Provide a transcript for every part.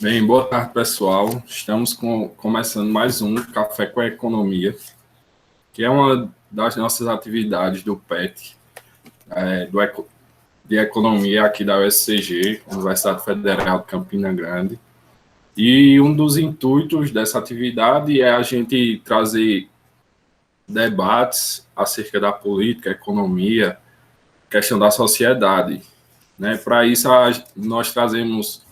Bem, boa tarde, pessoal. Estamos começando mais um Café com a Economia, que é uma das nossas atividades do PET, de Economia aqui da UFCG, Universidade Federal de Campina Grande. E um dos intuitos dessa atividade é a gente trazer debates acerca da política, economia, questão da sociedade. Né? Para isso, nós trazemos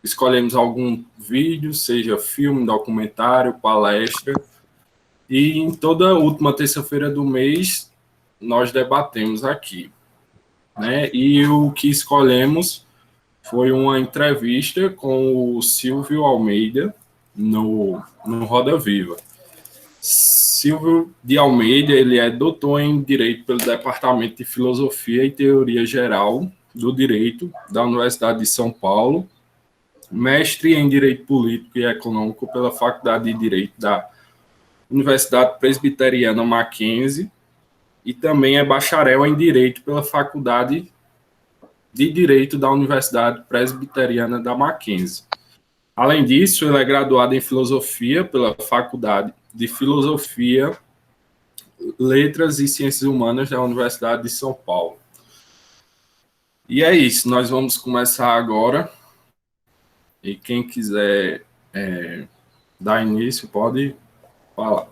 escolhemos algum vídeo, seja filme, documentário, palestra, e em toda última terça-feira do mês nós debatemos aqui, né? E o que escolhemos foi uma entrevista com o Silvio Almeida no Roda Viva. Silvio de Almeida, ele é doutor em Direito pelo Departamento de Filosofia e Teoria Geral do Direito da Universidade de São Paulo, mestre em Direito Político e Econômico pela Faculdade de Direito da Universidade Presbiteriana Mackenzie e também é bacharel em Direito pela Faculdade de Direito da Universidade Presbiteriana da Mackenzie. Além disso, ele é graduado em Filosofia pela Faculdade de Filosofia, Letras e Ciências Humanas da Universidade de São Paulo. E é isso, nós vamos começar agora. E quem quiser dar início pode falar.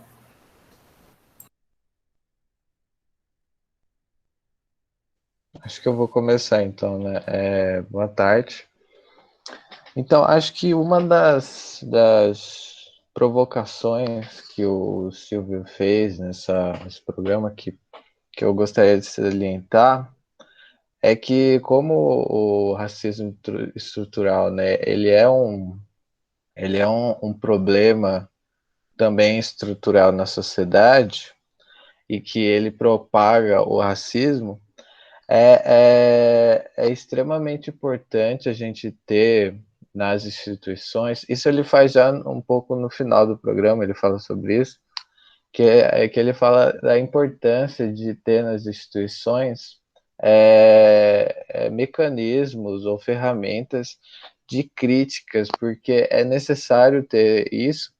Acho que eu vou começar então, né? Boa tarde. Então, acho que uma das provocações que o Silvio fez nesse programa que eu gostaria de salientar é que como o racismo estrutural, né, ele é um problema também estrutural na sociedade e que ele propaga o racismo, é extremamente importante a gente ter nas instituições, isso ele faz já um pouco no final do programa, ele fala sobre isso, que ele fala da importância de ter nas instituições mecanismos ou ferramentas de críticas, porque é necessário ter isso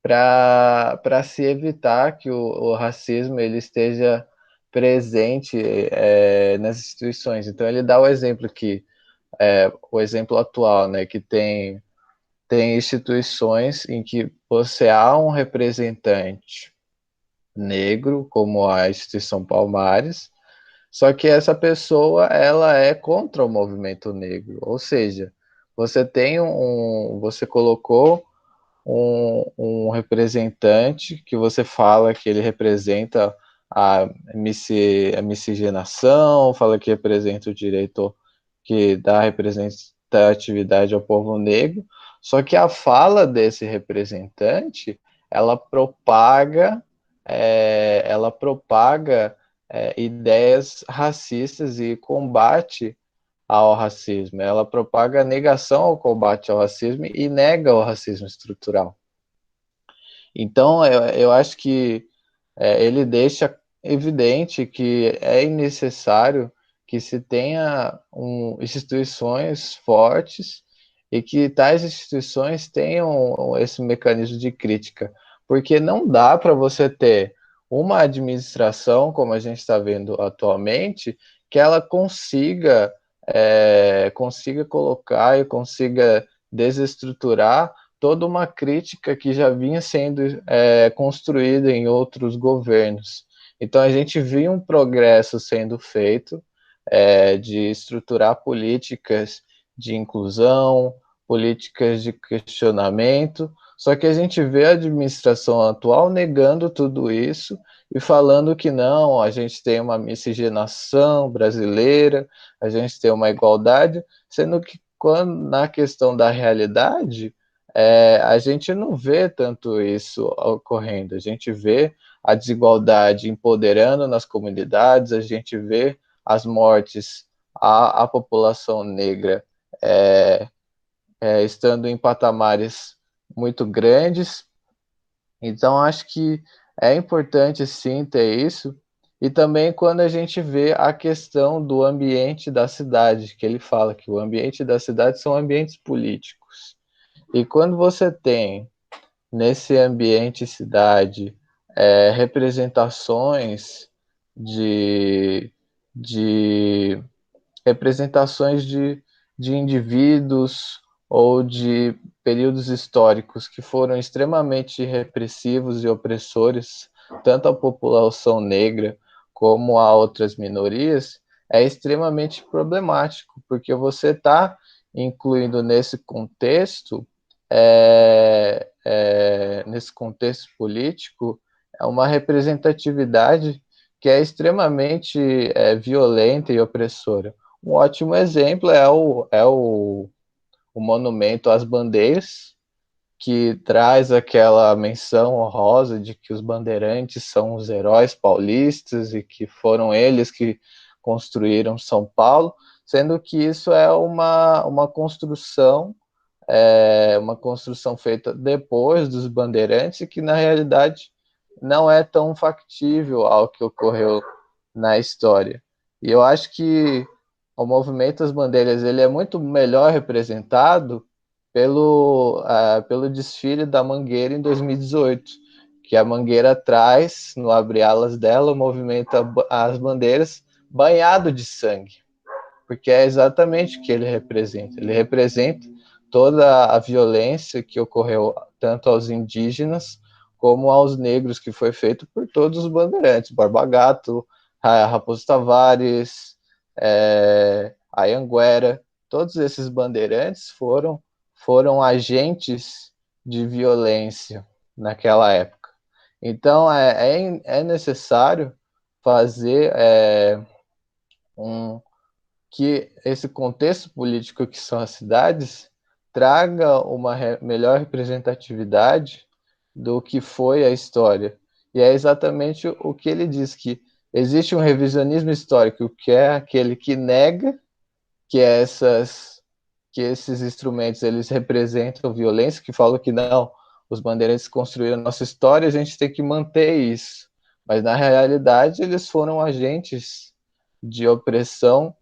para se evitar que o racismo ele esteja presente nas instituições. Então ele dá o exemplo que o exemplo atual, né, que tem instituições em que você há um representante negro, como a instituição Palmares, só que essa pessoa ela é contra o movimento negro, ou seja, você colocou um representante que você fala que ele representa a miscigenação, fala que representa o direito que dá representatividade ao povo negro, só que a fala desse representante ela propaga ideias racistas e combate ao racismo. Ela propaga a negação ao combate ao racismo e nega o racismo estrutural. Então, eu acho que ele deixa evidente que é necessário que se tenha instituições fortes e que tais instituições tenham esse mecanismo de crítica, porque não dá para você ter uma administração, como a gente está vendo atualmente, que ela consiga colocar e consiga desestruturar toda uma crítica que já vinha sendo construída em outros governos. Então a gente viu um progresso sendo feito de estruturar políticas de inclusão, políticas de questionamento, só que a gente vê a administração atual negando tudo isso e falando que não, a gente tem uma miscigenação brasileira, a gente tem uma igualdade, sendo que quando, na questão da realidade, a gente não vê tanto isso ocorrendo, a gente vê a desigualdade empoderando nas comunidades, a gente vê as mortes à população negra estando em patamares muito grandes. Então, acho que é importante sim ter isso, E também quando a gente vê a questão do ambiente da cidade, que ele fala que o ambiente da cidade são ambientes políticos. E quando você tem nesse ambiente cidade representações de, de representações de indivíduos ou de períodos históricos que foram extremamente repressivos e opressores, tanto à população negra como a outras minorias, é extremamente problemático, porque você está incluindo nesse contexto político, uma representatividade que é extremamente violenta e opressora. Um ótimo exemplo o monumento às bandeiras, que traz aquela menção honrosa de que os bandeirantes são os heróis paulistas e que foram eles que construíram São Paulo, sendo que isso é uma construção feita depois dos bandeirantes e que na realidade não é tão factível ao que ocorreu na história. E eu acho que o movimento das bandeiras ele é muito melhor representado pelo desfile da Mangueira em 2018, que a Mangueira traz, no abre-alas dela, o movimento as bandeiras banhado de sangue, porque é exatamente o que ele representa. Ele representa toda a violência que ocorreu tanto aos indígenas como aos negros, que foi feito por todos os bandeirantes, Borba Gato, Raposo Tavares, Anhanguera, todos esses bandeirantes foram agentes de violência naquela época. Então, é necessário fazer que esse contexto político que são as cidades traga uma melhor representatividade do que foi a história. E é exatamente o que ele diz, que existe um revisionismo histórico, que é aquele que nega que que esses instrumentos eles representam violência, que falam que não, os bandeirantes construíram nossa história, a gente tem que manter isso. Mas na realidade eles foram agentes de opressão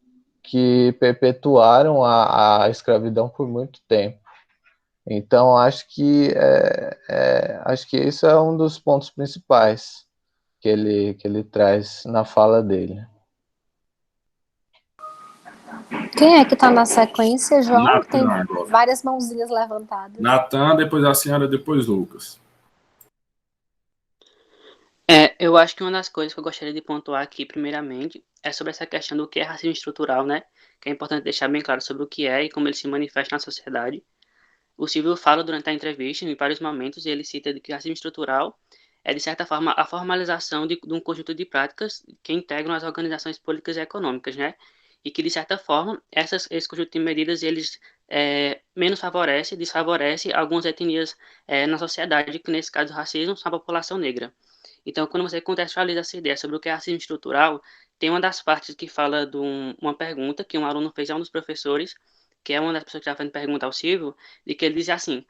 que perpetuaram a escravidão por muito tempo. Então acho que isso é um dos pontos principais que ele traz na fala dele. Quem é que está na sequência, João? Que tem agora. Várias mãozinhas levantadas. Natan, depois a senhora, depois Lucas. Eu acho que uma das coisas que eu gostaria de pontuar aqui, primeiramente, é sobre essa questão do que é racismo estrutural, né? Que é importante deixar bem claro sobre o que é e como ele se manifesta na sociedade. O Silvio fala durante a entrevista, em vários momentos, e ele cita que racismo estrutural é, de certa forma, a formalização de um conjunto de práticas que integram as organizações políticas e econômicas, né? E que, de certa forma, esse conjunto de medidas, eles menos desfavorece algumas etnias na sociedade, que nesse caso o racismo são a população negra. Então, quando você contextualiza essa ideia sobre o que é racismo estrutural, tem uma das partes que fala de uma pergunta que um aluno fez a um dos professores, que é uma das pessoas que estava fazendo pergunta ao Silvio, de que ele dizia assim,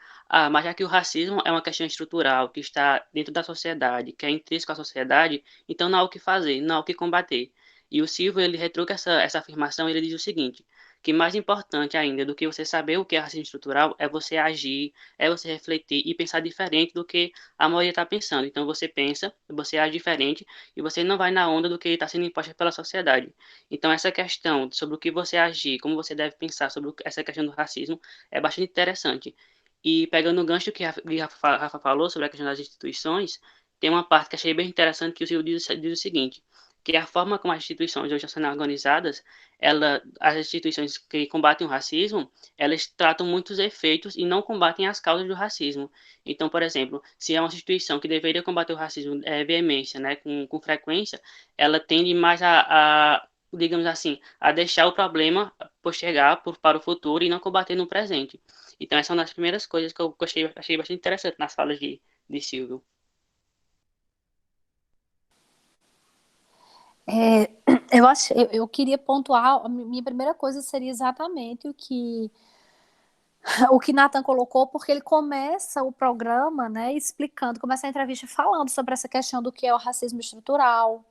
mas já que o racismo é uma questão estrutural, que está dentro da sociedade, que é intrínseco à sociedade, então não há o que fazer, não há o que combater. E o Silvio, ele retruca essa afirmação, ele diz o seguinte, que mais importante ainda do que você saber o que é racismo estrutural é você agir, é você refletir e pensar diferente do que a maioria está pensando. Então você pensa, você age diferente e você não vai na onda do que está sendo imposto pela sociedade. Então essa questão sobre o que você agir, como você deve pensar sobre essa questão do racismo é bastante interessante. E pegando o gancho que Rafa falou sobre a questão das instituições, tem uma parte que achei bem interessante que o Silvio diz o seguinte, que a forma como as instituições hoje estão sendo organizadas, as instituições que combatem o racismo, elas tratam muitos efeitos e não combatem as causas do racismo. Então, por exemplo, se é uma instituição que deveria combater o racismo veemência, né, com frequência, ela tende mais digamos assim, a deixar o problema postergar para o futuro e não combater no presente. Então, essa é uma das primeiras coisas que eu achei bastante interessante nas falas de Silvio. Eu queria pontuar, a minha primeira coisa seria exatamente o que Nathan colocou, porque ele começa o programa, né, explicando, começa a entrevista falando sobre essa questão do que é o racismo estrutural,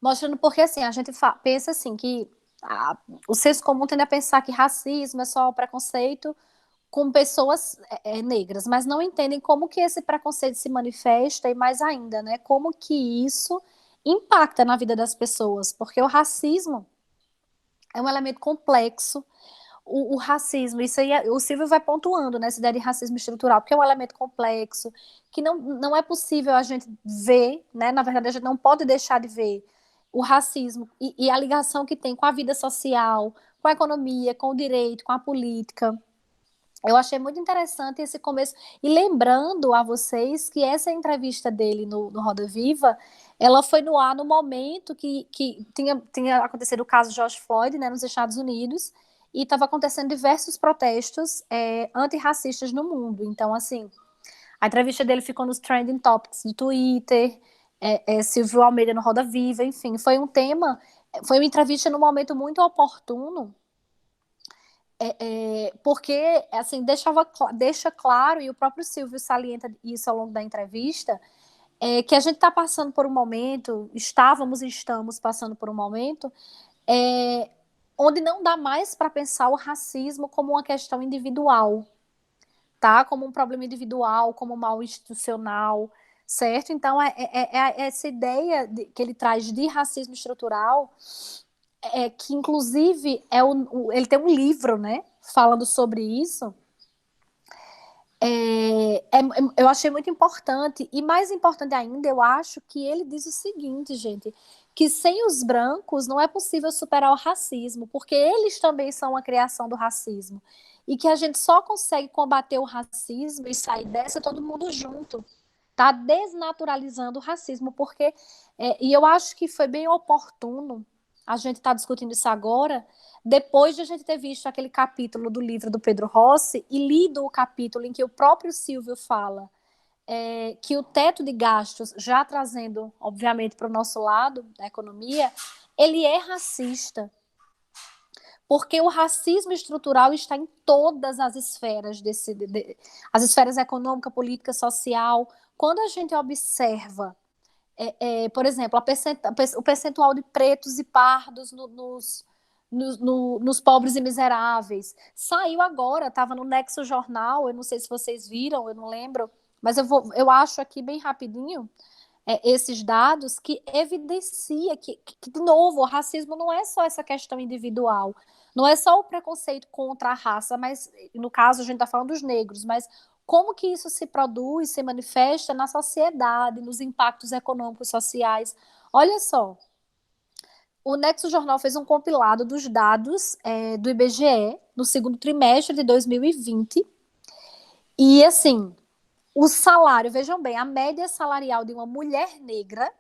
Mostrando porque, assim, a gente pensa assim que o senso comum tende a pensar que racismo é só preconceito com pessoas negras, mas não entendem como que esse preconceito se manifesta e mais ainda, né, como que isso impacta na vida das pessoas, porque o racismo é um elemento complexo, o racismo, isso aí, o Silvio vai pontuando, né, essa ideia de racismo estrutural, porque é um elemento complexo, que não é possível a gente ver, né, na verdade a gente não pode deixar de ver o racismo e a ligação que tem com a vida social, com a economia, com o direito, com a política. Eu achei muito interessante esse começo. E lembrando a vocês que essa entrevista dele no Roda Viva, ela foi no ar no momento que tinha acontecido o caso George Floyd, né, nos Estados Unidos, e estava acontecendo diversos protestos antirracistas no mundo. Então, assim, a entrevista dele ficou nos trending topics do Twitter, Silvio Almeida no Roda Viva, enfim, foi foi uma entrevista num momento muito oportuno, porque assim deixa claro, e o próprio Silvio salienta isso ao longo da entrevista, que a gente está passando por um momento, estávamos e estamos passando por um momento onde não dá mais para pensar o racismo como uma questão individual, tá? Como um problema individual, como um mal institucional, certo? Então, essa ideia que ele traz de racismo estrutural, que inclusive ele tem um livro, né, falando sobre isso, eu achei muito importante, e mais importante ainda, eu acho que ele diz o seguinte, gente, que sem os brancos não é possível superar o racismo, porque eles também são uma criação do racismo, e que a gente só consegue combater o racismo e sair dessa todo mundo junto, tá desnaturalizando o racismo, porque, e eu acho que foi bem oportuno a gente estar discutindo isso agora, depois de a gente ter visto aquele capítulo do livro do Pedro Rossi e lido o capítulo em que o próprio Silvio fala que o teto de gastos, já trazendo, obviamente, para o nosso lado da economia, ele é racista. Porque o racismo estrutural está em todas as esferas, as esferas econômica, política, social. Quando a gente observa, por exemplo, o percentual de pretos e pardos nos pobres e miseráveis. Saiu agora, estava no Nexo Jornal, eu não sei se vocês viram, eu não lembro, mas eu acho aqui bem rapidinho esses dados que evidencia que, de novo, o racismo não é só essa questão individual, não é só o preconceito contra a raça, mas, no caso, a gente está falando dos negros, mas como que isso se produz, se manifesta na sociedade, nos impactos econômicos, sociais. Olha só, o Nexo Jornal fez um compilado dos dados do IBGE no segundo trimestre de 2020. E, assim, o salário, vejam bem, a média salarial de uma mulher negra,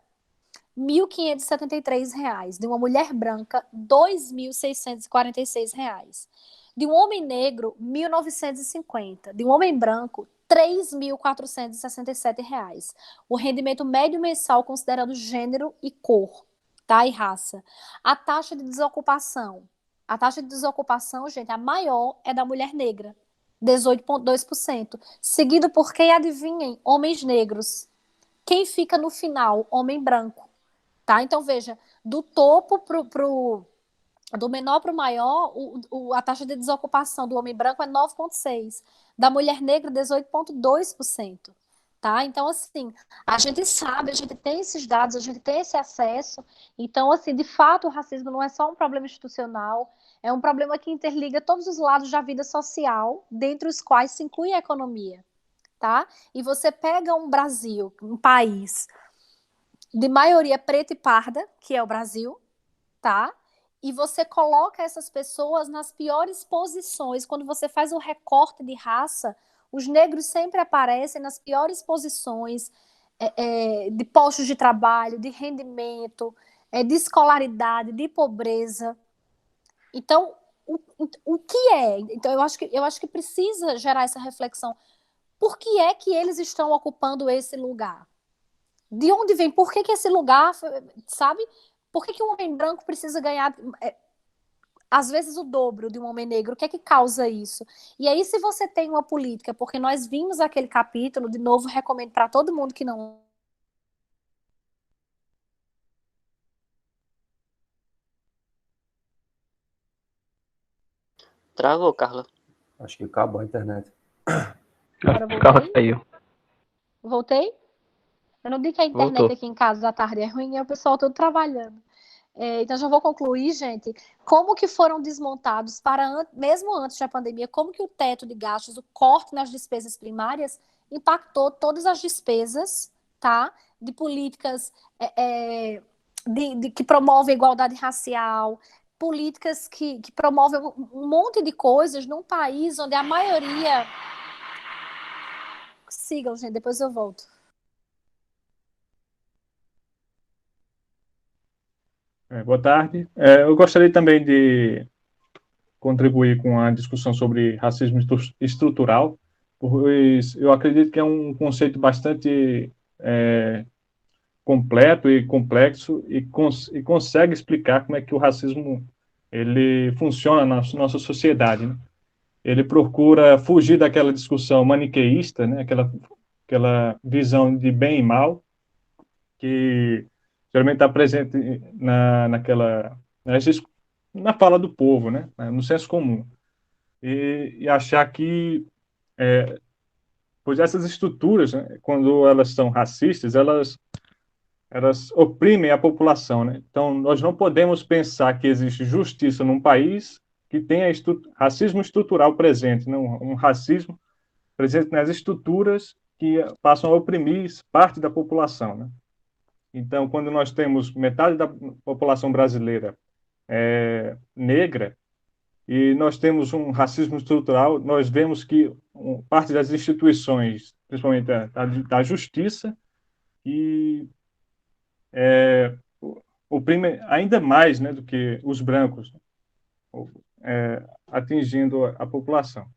R$ 1.573. De uma mulher branca, R$ 2.646. De um homem negro, R$ 1.950. De um homem branco, R$ 3.467. O rendimento médio mensal considerando gênero e cor, tá? E raça. A taxa de desocupação. A taxa de desocupação, gente, a maior é da mulher negra, 18,2%. Seguido por quem, adivinhem? Homens negros. Quem fica no final? Homem branco. Tá? Então, veja, do topo do menor para o maior, a taxa de desocupação do homem branco é 9,6%. Da mulher negra, 18,2%. Tá? Então, assim, a gente sabe, a gente tem esses dados, a gente tem esse acesso. Então, assim, de fato, o racismo não é só um problema institucional, é um problema que interliga todos os lados da vida social, dentre os quais se inclui a economia. Tá? E você pega um Brasil, um país de maioria preta e parda, que é o Brasil, tá? E você coloca essas pessoas nas piores posições. Quando você faz o recorte de raça, os negros sempre aparecem nas piores posições de postos de trabalho, de rendimento, de escolaridade, de pobreza. Então, o que é? Então, eu acho que precisa gerar essa reflexão. Por que é que eles estão ocupando esse lugar? De onde vem? Por que esse lugar, sabe? Por que um homem branco precisa ganhar, às vezes, o dobro de um homem negro? O que é que causa isso? E aí, se você tem uma política, porque nós vimos aquele capítulo, de novo, recomendo para todo mundo que não Travou, Carla. Acho que acabou a internet. Agora Carla voltei? caiu. Voltei? Eu não digo que a internet Voltou. aqui em casa da tarde é ruim, é o pessoal todo trabalhando. Então, já vou concluir, gente. Como que foram desmontados, mesmo antes da pandemia, como que o teto de gastos, o corte nas despesas primárias, impactou todas as despesas, tá? De políticas que promovem a igualdade racial, políticas que promovem um monte de coisas num país onde a maioria... Sigam, gente, depois eu volto. Boa tarde. Eu gostaria também de contribuir com a discussão sobre racismo estrutural, pois eu acredito que é um conceito bastante completo e complexo e consegue explicar como é que o racismo ele funciona na nossa sociedade, né? Ele procura fugir daquela discussão maniqueísta, né? Aquela visão de bem e mal que geralmente está presente na fala do povo, né? No senso comum. E achar que, pois essas estruturas, né, quando elas são racistas, elas oprimem a população, né? Então, nós não podemos pensar que existe justiça num país que tenha racismo estrutural presente, né? Um racismo presente nas estruturas que passam a oprimir parte da população, né? Então, quando nós temos metade da população brasileira negra e nós temos um racismo estrutural, nós vemos que parte das instituições, principalmente da justiça, e oprime ainda mais, né, do que os brancos, atingindo a população.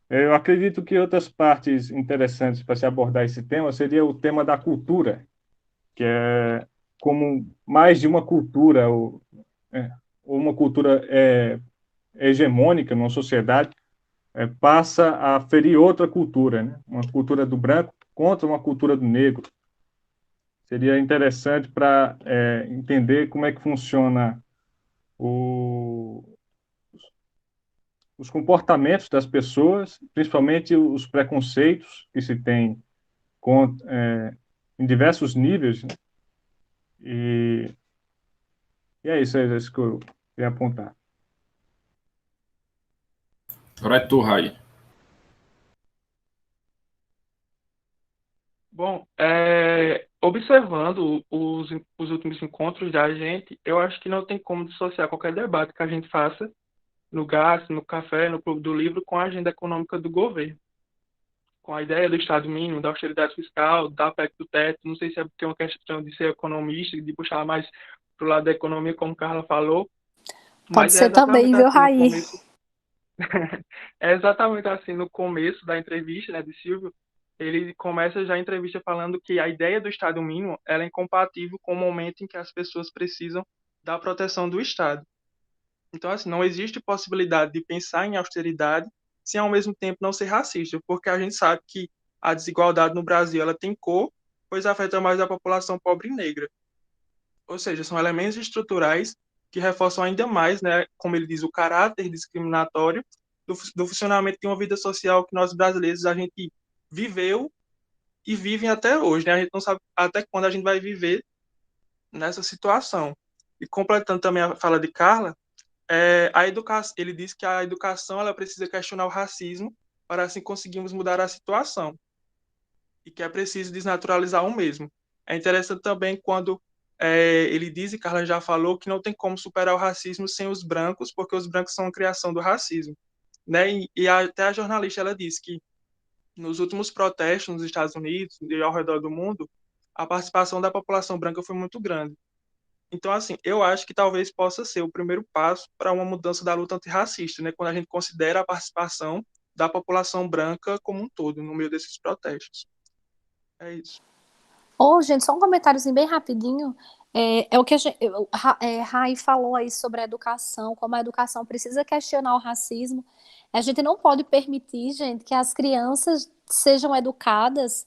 Eu acredito que outras partes interessantes para se abordar esse tema seria o tema da cultura, que é como mais de uma cultura, ou uma cultura hegemônica numa sociedade, passa a ferir outra cultura, né? Uma cultura do branco contra uma cultura do negro. Seria interessante para entender como é que funciona os comportamentos das pessoas, principalmente os preconceitos que se tem em diversos níveis, né? E é isso que eu queria apontar. Agora é tu, Rai. Bom, observando os últimos encontros da gente, eu acho que não tem como dissociar qualquer debate que a gente faça no GAS, no Café, no Clube do Livro, com a agenda econômica do governo, com a ideia do Estado mínimo, da austeridade fiscal, da PEC do teto. Não sei se é porque é uma questão de ser economista, de puxar mais para o lado da economia, como Carla falou, Pode mas ser também, viu, Raí? É exatamente assim, no começo da entrevista, né, de Silvio, ele começa já a entrevista falando que a ideia do Estado mínimo ela é incompatível com o momento em que as pessoas precisam da proteção do Estado. Então, assim, não existe possibilidade de pensar em austeridade sem, ao mesmo tempo, não ser racista, porque a gente sabe que a desigualdade no Brasil ela tem cor, pois afeta mais a população pobre e negra. Ou seja, são elementos estruturais que reforçam ainda mais, né, como ele diz, o caráter discriminatório do funcionamento de uma vida social que nós brasileiros a gente viveu e vivem até hoje, né? A gente não sabe até quando a gente vai viver nessa situação. E completando também a fala de Carla, ele diz que a educação ela precisa questionar o racismo para assim conseguirmos mudar a situação e que é preciso desnaturalizar o mesmo. É interessante também quando ele diz, e Carla já falou, que não tem como superar o racismo sem os brancos, porque os brancos são a criação do racismo, né? E até a jornalista ela disse que nos últimos protestos nos Estados Unidos e ao redor do mundo, a participação da população branca foi muito grande. Então, assim, eu acho que talvez possa ser o primeiro passo para uma mudança da luta antirracista, né? Quando a gente considera a participação da população branca como um todo no meio desses protestos. É isso. Gente, só um comentáriozinho bem rapidinho. O que Rai falou aí sobre a educação, como a educação precisa questionar o racismo. A gente não pode permitir, gente, que as crianças sejam educadas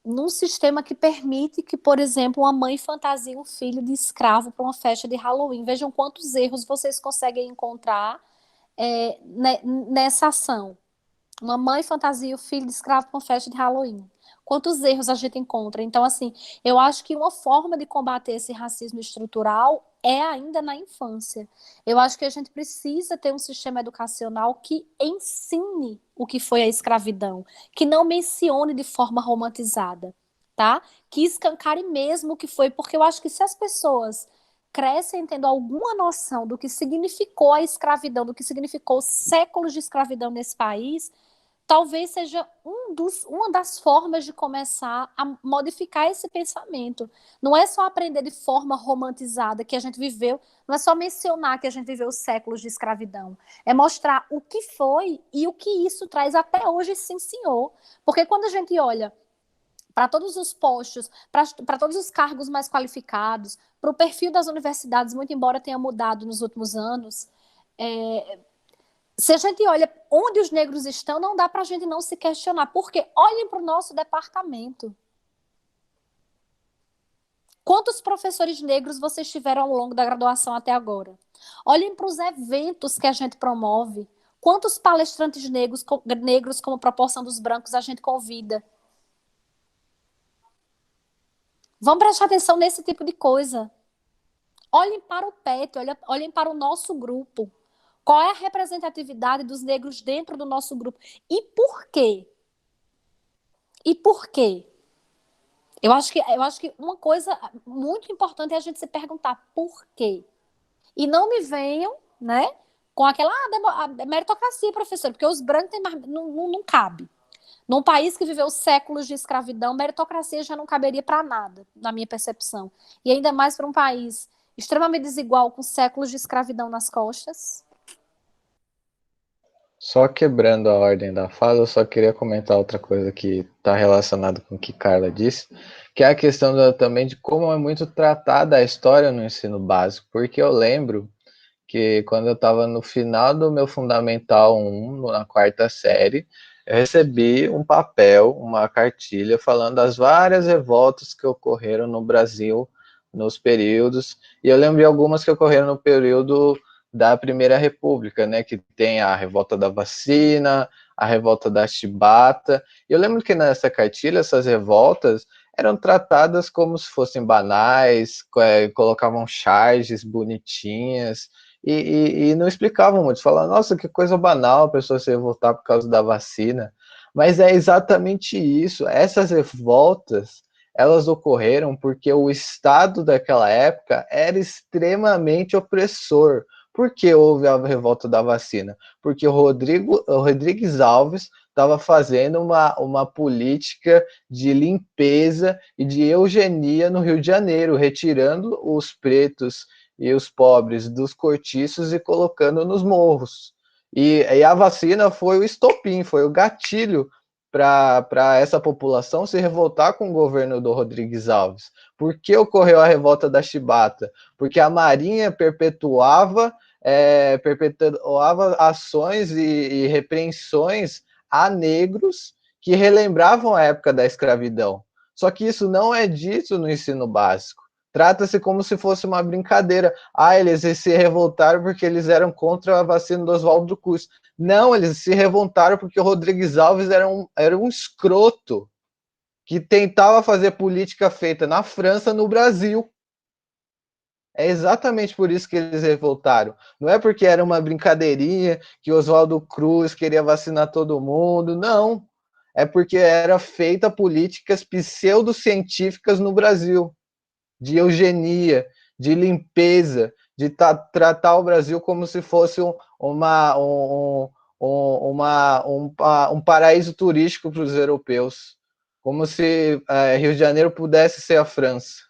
num sistema que permite que, por exemplo, uma mãe fantasie um filho de escravo para uma festa de Halloween. Vejam quantos erros vocês conseguem encontrar nessa ação. Uma mãe fantasia o filho de escravo com festa de Halloween. Quantos erros a gente encontra? Então, assim, eu acho que uma forma de combater esse racismo estrutural é ainda na infância. Eu acho que a gente precisa ter um sistema educacional que ensine o que foi a escravidão, que não mencione de forma romantizada, tá? Que escancare mesmo o que foi, porque eu acho que se as pessoas crescem tendo alguma noção do que significou a escravidão, do que significou séculos de escravidão nesse país, talvez seja uma das formas de começar a modificar esse pensamento. Não é só aprender de forma romantizada que a gente viveu, não é só mencionar que a gente viveu séculos de escravidão, é mostrar o que foi e o que isso traz até hoje, sim, senhor. Porque quando a gente olha para todos os postos, para todos os cargos mais qualificados, para o perfil das universidades, muito embora tenha mudado nos últimos anos, se a gente olha onde os negros estão, não dá para a gente não se questionar. Porque olhem para o nosso departamento. Quantos professores negros vocês tiveram ao longo da graduação até agora? Olhem para os eventos que a gente promove. Quantos palestrantes negros como proporção dos brancos, a gente convida? Vamos prestar atenção nesse tipo de coisa. Olhem para o PET, olhem para o nosso grupo. Qual é a representatividade dos negros dentro do nosso grupo? E por quê? E por quê? Eu acho que uma coisa muito importante é a gente se perguntar por quê. E não me venham, né, com aquela meritocracia, professor, porque os brancos têm mais, não cabe. Num país que viveu séculos de escravidão, meritocracia já não caberia para nada, na minha percepção. E ainda mais para um país extremamente desigual, com séculos de escravidão nas costas. Só quebrando a ordem da fala, eu só queria comentar outra coisa que está relacionada com o que Carla disse, que é a questão também de como é muito tratada a história no ensino básico, porque eu lembro que quando eu estava no final do meu Fundamental 1, na quarta série, eu recebi um papel, uma cartilha, falando das várias revoltas que ocorreram no Brasil nos períodos, e eu lembro de algumas que ocorreram no período da Primeira República, né, que tem a revolta da vacina, a revolta da chibata. Eu lembro que nessa cartilha, essas revoltas eram tratadas como se fossem banais, colocavam charges bonitinhas, e não explicavam muito, falavam, nossa, que coisa banal a pessoa se revoltar por causa da vacina. Mas é exatamente isso, essas revoltas, elas ocorreram porque o Estado daquela época era extremamente opressor. Por que houve a revolta da vacina? Porque o Rodrigues Alves estava fazendo uma política de limpeza e de eugenia no Rio de Janeiro, retirando os pretos e os pobres dos cortiços e colocando nos morros. E a vacina foi o estopim, foi o gatilho para essa população se revoltar com o governo do Rodrigues Alves. Por que ocorreu a revolta da chibata? Porque a Marinha perpetuava ações e repreensões a negros que relembravam a época da escravidão. Só que isso não é dito no ensino básico. Trata-se como se fosse uma brincadeira. Ah, eles se revoltaram porque eles eram contra a vacina do Oswaldo Cruz. Não, eles se revoltaram porque o Rodrigues Alves era um escroto que tentava fazer política feita na França, no Brasil. É exatamente por isso que eles revoltaram. Não é porque era uma brincadeirinha que Oswaldo Cruz queria vacinar todo mundo, não. É porque era feita políticas pseudocientíficas no Brasil, de eugenia, de limpeza, de tratar o Brasil como se fosse um paraíso turístico para os europeus, como se Rio de Janeiro pudesse ser a França.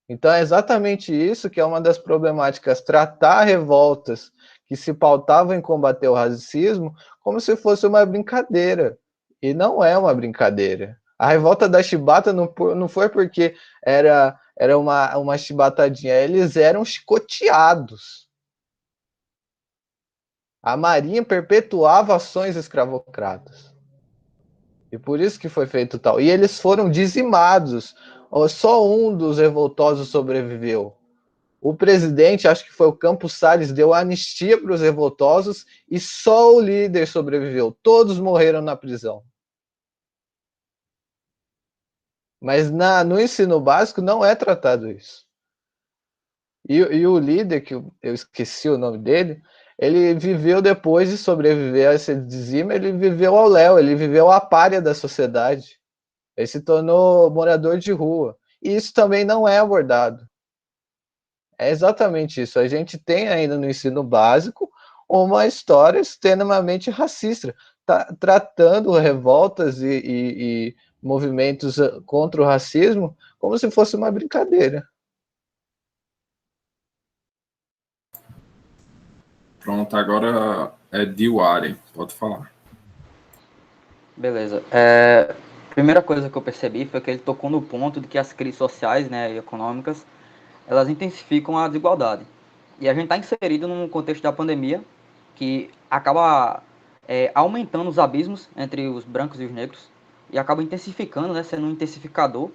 Então é exatamente isso que é uma das problemáticas, tratar revoltas que se pautavam em combater o racismo como se fosse uma brincadeira, e não é uma brincadeira. A revolta da chibata não foi porque era uma chibatadinha, eles eram chicoteados. A Marinha perpetuava ações escravocratas. E por isso que foi feito tal. E eles foram dizimados. Só um dos revoltosos sobreviveu. O presidente, acho que foi o Campos Salles, deu anistia para os revoltosos e só o líder sobreviveu. Todos morreram na prisão. Mas no ensino básico não é tratado isso. E o líder, que eu esqueci o nome dele, ele viveu depois de sobreviver a esse dizima, ele viveu ao léu, ele viveu a pária da sociedade. Ele se tornou morador de rua. E isso também não é abordado. É exatamente isso. A gente tem ainda no ensino básico uma história extremamente racista, tratando revoltas e movimentos contra o racismo como se fosse uma brincadeira. Pronto, agora é Diwari, pode falar. Beleza. Primeira coisa que eu percebi foi que ele tocou no ponto de que as crises sociais, né, e econômicas, elas intensificam a desigualdade. E a gente está inserido num contexto da pandemia que acaba aumentando os abismos entre os brancos e os negros e acaba intensificando, né, sendo um intensificador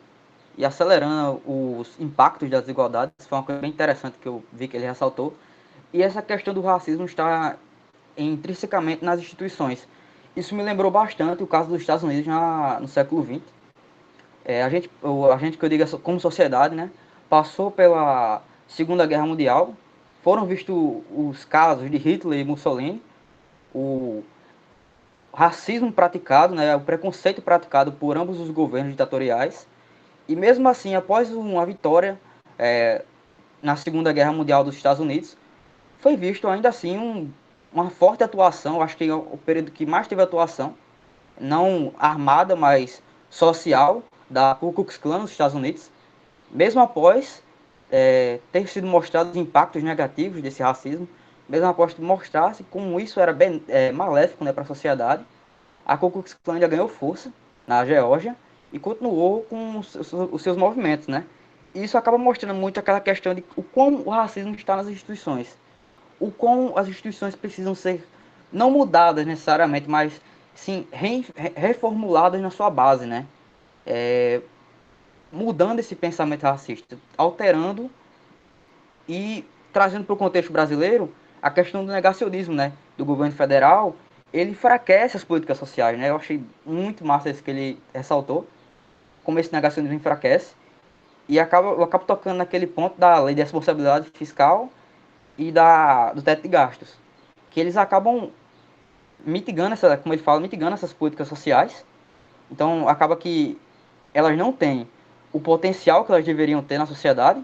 e acelerando os impactos das desigualdades. Foi uma coisa bem interessante que eu vi que ele ressaltou. E essa questão do racismo está intrinsecamente nas instituições. Isso me lembrou bastante o caso dos Estados Unidos no século XX. A gente que eu digo como sociedade, né, passou pela Segunda Guerra Mundial, foram vistos os casos de Hitler e Mussolini, o racismo praticado, né, o preconceito praticado por ambos os governos ditatoriais, e mesmo assim, após uma vitória na Segunda Guerra Mundial dos Estados Unidos, foi visto ainda assim uma forte atuação, acho que é o período que mais teve atuação, não armada, mas social, da Ku Klux Klan nos Estados Unidos, mesmo após ter sido mostrados os impactos negativos desse racismo, mesmo após mostrar-se como isso era maléfico, né, para a sociedade, a Ku Klux Klan ainda ganhou força na Geórgia e continuou com os seus movimentos, né? E isso acaba mostrando muito aquela questão de o quão o racismo está nas instituições, o quão as instituições precisam ser não mudadas necessariamente, mas sim reformuladas na sua base, né? Mudando esse pensamento racista, alterando e trazendo para o contexto brasileiro a questão do negacionismo, né, do governo federal. Ele enfraquece as políticas sociais, né? Eu achei muito massa isso que ele ressaltou, como esse negacionismo enfraquece. E eu acabo tocando naquele ponto da lei de responsabilidade fiscal e do teto de gastos, que eles acabam mitigando como ele fala, mitigando essas políticas sociais. Então acaba que elas não têm o potencial que elas deveriam ter na sociedade,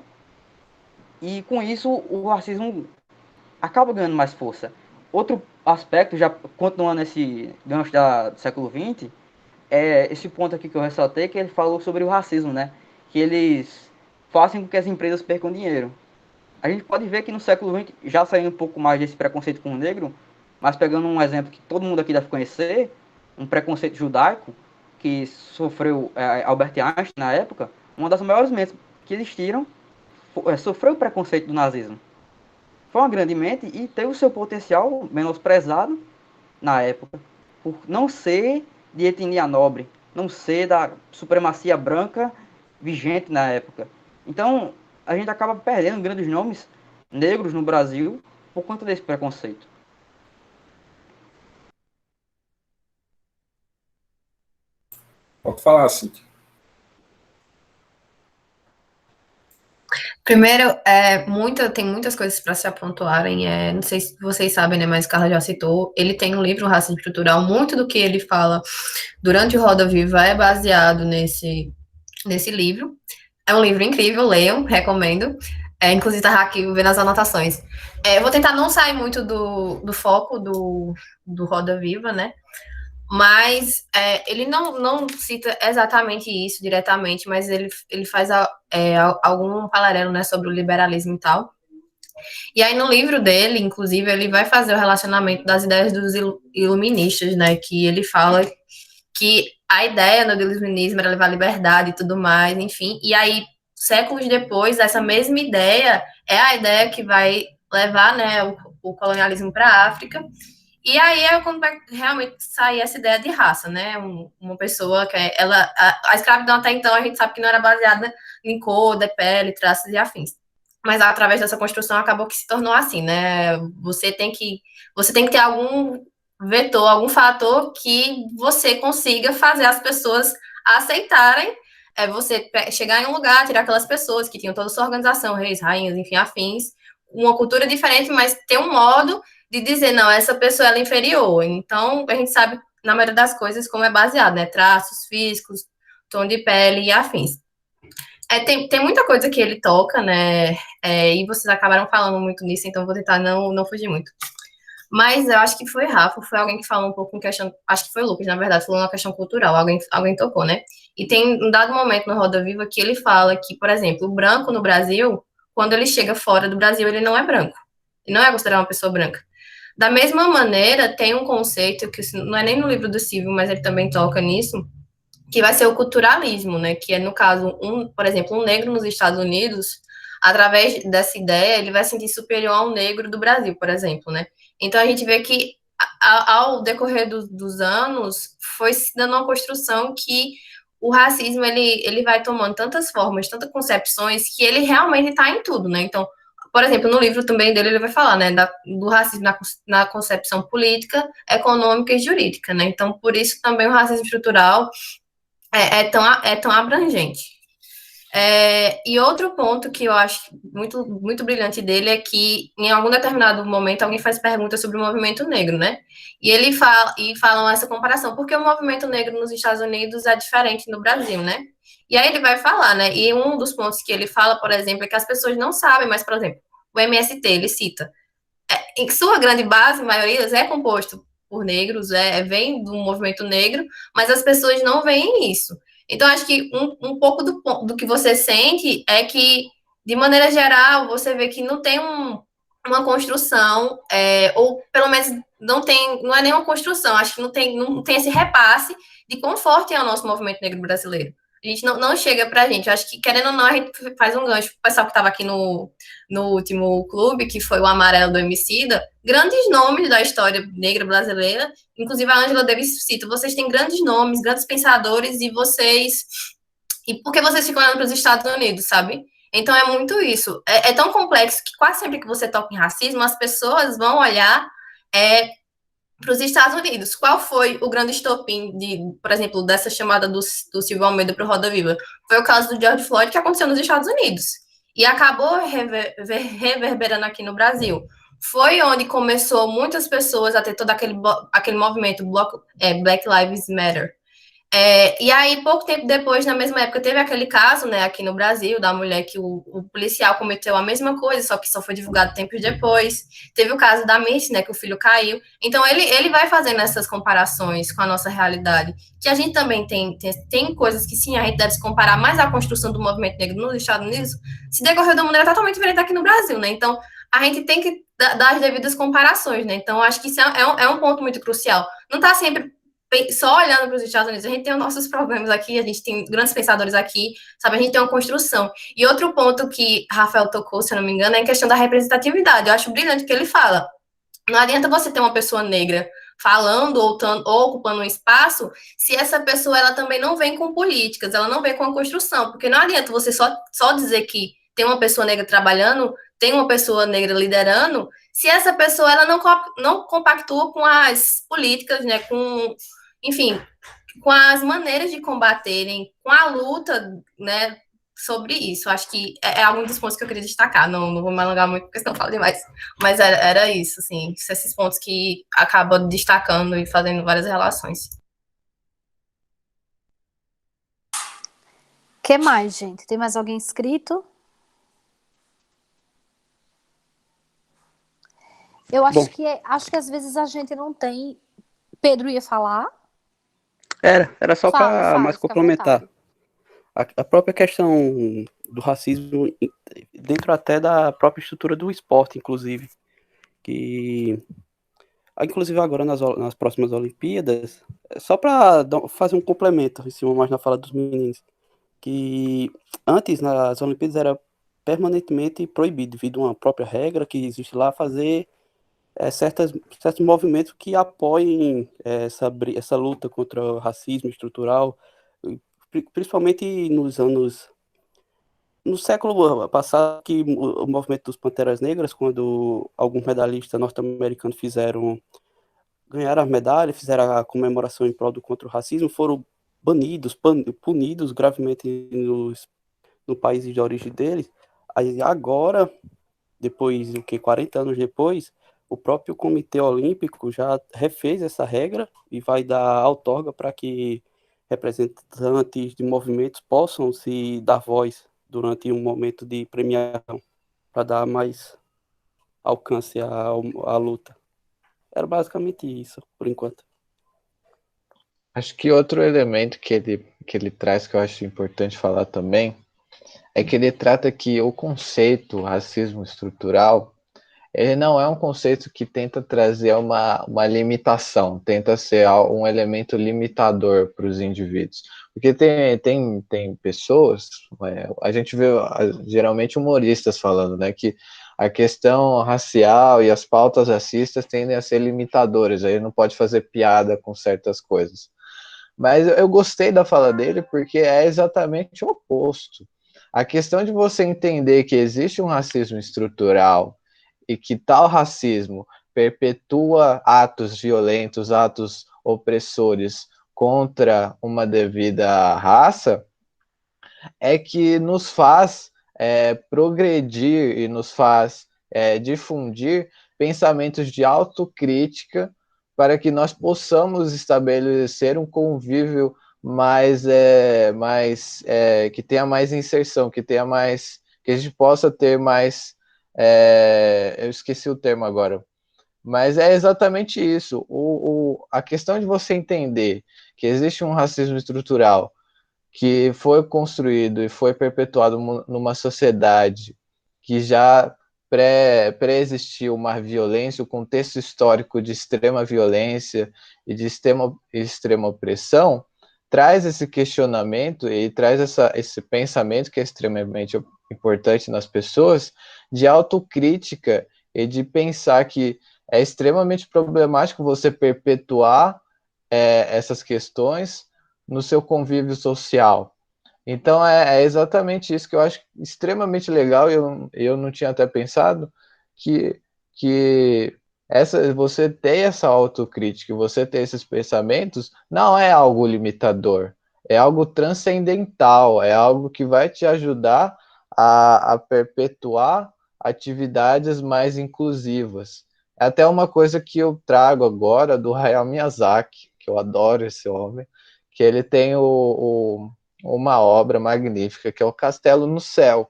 e com isso o racismo acaba ganhando mais força. Outro aspecto, já continuando nesse gancho do século XX, é esse ponto aqui que eu ressaltei, que ele falou sobre o racismo, né? Que eles fazem com que as empresas percam dinheiro. A gente pode ver que no século XX, já saindo um pouco mais desse preconceito com o negro, mas pegando um exemplo que todo mundo aqui deve conhecer, um preconceito judaico, que sofreu Albert Einstein na época, uma das maiores mentes que existiram, sofreu o preconceito do nazismo. Foi uma grande mente e teve o seu potencial menosprezado na época, por não ser de etnia nobre, não ser da supremacia branca vigente na época. Então, a gente acaba perdendo grandes nomes negros no Brasil por conta desse preconceito. Pode falar, Cíntia. Primeiro, tem muitas coisas para se apontarem. Não sei se vocês sabem, né? Mas Carla já citou. Ele tem um livro, Racismo Estrutural. Muito do que ele fala durante o Roda Viva é baseado nesse livro. É um livro incrível, leiam, recomendo. Inclusive, tá aqui vendo as anotações. Eu vou tentar não sair muito do foco do Roda Viva, né? Mas ele não cita exatamente isso diretamente, mas ele faz algum paralelo, né, sobre o liberalismo e tal. E aí no livro dele, inclusive, ele vai fazer o relacionamento das ideias dos iluministas, né, que ele fala que a ideia do iluminismo era levar liberdade e tudo mais, enfim. E aí, séculos depois, essa mesma ideia é a ideia que vai levar, né, o colonialismo para a África. E aí é quando vai realmente sair essa ideia de raça, né? Uma pessoa que a escravidão até então a gente sabe que não era baseada em cor, de pele, traços e afins. mas através dessa construção acabou que se tornou assim, né? Você tem que ter algum vetor, algum fator que você consiga fazer as pessoas aceitarem. Você chegar em um lugar, tirar aquelas pessoas que tinham toda a sua organização, reis, rainhas, enfim, afins, uma cultura diferente, mas ter um modo de dizer, não, essa pessoa ela é inferior. Então, a gente sabe, na maioria das coisas, como é baseado, né? Traços físicos, tom de pele e afins. Tem muita coisa que ele toca, né? E vocês acabaram falando muito nisso, então vou tentar não fugir muito. Mas eu acho que foi Rafa, foi alguém que falou um pouco em questão. Acho que foi o Lucas, na verdade, falou uma questão cultural, alguém tocou, né? E tem um dado momento no Roda Viva que ele fala que, por exemplo, o branco no Brasil, quando ele chega fora do Brasil, ele não é branco. Ele não é considerado uma pessoa branca. Da mesma maneira, tem um conceito que não é nem no livro do Silvio, mas ele também toca nisso, que vai ser o culturalismo, né? Que é, no caso, por exemplo, um negro nos Estados Unidos, através dessa ideia, ele vai se sentir superior ao negro do Brasil, por exemplo, né? Então a gente vê que ao decorrer dos anos foi se dando uma construção que o racismo ele vai tomando tantas formas, tantas concepções que ele realmente está em tudo, né? Então, por exemplo, no livro também dele ele vai falar, né, do racismo na concepção política, econômica e jurídica, né? Então, por isso também o racismo estrutural é tão abrangente. E outro ponto que eu acho muito, muito brilhante dele é que, em algum determinado momento, alguém faz perguntas sobre o movimento negro, né? E falam essa comparação, porque o movimento negro nos Estados Unidos é diferente no Brasil, né? E aí ele vai falar, né? E um dos pontos que ele fala, por exemplo, é que as pessoas não sabem, mas, por exemplo, o MST, ele cita, em sua grande base, a maioria é composto por negros, vem do movimento negro, mas as pessoas não veem isso. Então, acho que um pouco do que você sente é que, de maneira geral, você vê que não tem uma construção, ou pelo menos não é nenhuma construção, acho que não tem esse repasse de quão forte é o nosso movimento negro brasileiro. A gente não chega pra gente. Eu acho que, querendo ou não, a gente faz um gancho. O pessoal que estava aqui no último clube, que foi o Amarelo do Emicida, grandes nomes da história negra brasileira, inclusive a Angela Davis cita, vocês têm grandes nomes, grandes pensadores, e por que vocês ficam olhando para os Estados Unidos, sabe? Então é muito isso. É tão complexo que quase sempre que você toca em racismo, as pessoas vão olhar para os Estados Unidos. Qual foi o grande estopim, por exemplo, dessa chamada do Silvio Almeida para o Roda Viva? Foi o caso do George Floyd, que aconteceu nos Estados Unidos. E acabou reverberando aqui no Brasil. Foi onde começou muitas pessoas a ter todo aquele movimento Black Lives Matter. E aí, pouco tempo depois, na mesma época, teve aquele caso, né, aqui no Brasil, da mulher que o policial cometeu a mesma coisa, só que só foi divulgado tempos depois. Teve o caso da Miss, né, que o filho caiu. Então, ele vai fazendo essas comparações com a nossa realidade, que a gente também tem coisas que, sim, a gente deve se comparar, mas a construção do movimento negro nos Estados Unidos se decorreu de uma maneira totalmente diferente aqui no Brasil, né? Então, a gente tem que dar as devidas comparações, né? Então, acho que isso é um ponto muito crucial. Não está sempre só olhando para os Estados Unidos, a gente tem os nossos problemas aqui, a gente tem grandes pensadores aqui, sabe? A gente tem uma construção. E outro ponto que Rafael tocou, se eu não me engano, é em questão da representatividade. Eu acho brilhante que ele fala. Não adianta você ter uma pessoa negra falando ou ocupando um espaço se essa pessoa ela também não vem com políticas, ela não vem com a construção, porque não adianta você só dizer que tem uma pessoa negra trabalhando, tem uma pessoa negra liderando, se essa pessoa ela não compactua com as políticas, né, enfim, com as maneiras de combaterem, com a luta, né, sobre isso. Acho que é algum dos pontos que eu queria destacar. Não vou me alongar muito, porque senão eu falo demais. Mas era isso, assim, esses pontos que acabam destacando e fazendo várias relações. O que mais, gente? Tem mais alguém inscrito? Eu acho que às vezes a gente não tem. Pedro ia falar? Era só para mais complementar. A própria questão do racismo dentro até da própria estrutura do esporte, inclusive. Inclusive agora nas próximas Olimpíadas, só para fazer um complemento em cima mais na fala dos meninos, que antes nas Olimpíadas era permanentemente proibido, devido a uma própria regra que existe lá, fazer certos movimentos que apoiem essa luta contra o racismo estrutural, principalmente nos anos no século passado, que o movimento dos Panteras Negras, quando alguns medalhistas norte-americanos ganharam a medalha, fizeram a comemoração em prol do contra o racismo, foram punidos gravemente no país de origem deles. Aí agora, depois, 40 anos depois, o próprio Comitê Olímpico já refez essa regra e vai dar outorga para que representantes de movimentos possam se dar voz durante um momento de premiação, para dar mais alcance à luta. Era basicamente isso, por enquanto. Acho que outro elemento que ele traz, que eu acho importante falar também, é que ele trata que o conceito racismo estrutural, ele não é um conceito que tenta trazer uma limitação, tenta ser um elemento limitador para os indivíduos. Porque tem pessoas, a gente vê geralmente humoristas falando, né, que a questão racial e as pautas racistas tendem a ser limitadoras, aí não pode fazer piada com certas coisas. Mas eu gostei da fala dele porque é exatamente o oposto. A questão de você entender que existe um racismo estrutural e que tal racismo perpetua atos violentos, atos opressores contra uma devida raça, é que nos faz progredir e nos faz difundir pensamentos de autocrítica para que nós possamos estabelecer um convívio que tenha mais inserção, que a gente possa ter mais, eu esqueci o termo agora, mas é exatamente isso. A questão de você entender que existe um racismo estrutural que foi construído e foi perpetuado numa sociedade que já pré-existiu uma violência, o contexto histórico de extrema violência e de extrema opressão, traz esse questionamento e traz esse pensamento que é extremamente importante nas pessoas, de autocrítica e de pensar que é extremamente problemático você perpetuar essas questões no seu convívio social. Então é exatamente isso que eu acho extremamente legal, e eu não tinha até pensado, que você ter essa autocrítica, você ter esses pensamentos, não é algo limitador, é algo transcendental, é algo que vai te ajudar a perpetuar atividades mais inclusivas. É até uma coisa que eu trago agora do Hayao Miyazaki, que eu adoro esse homem, que ele tem uma obra magnífica, que é o Castelo no Céu.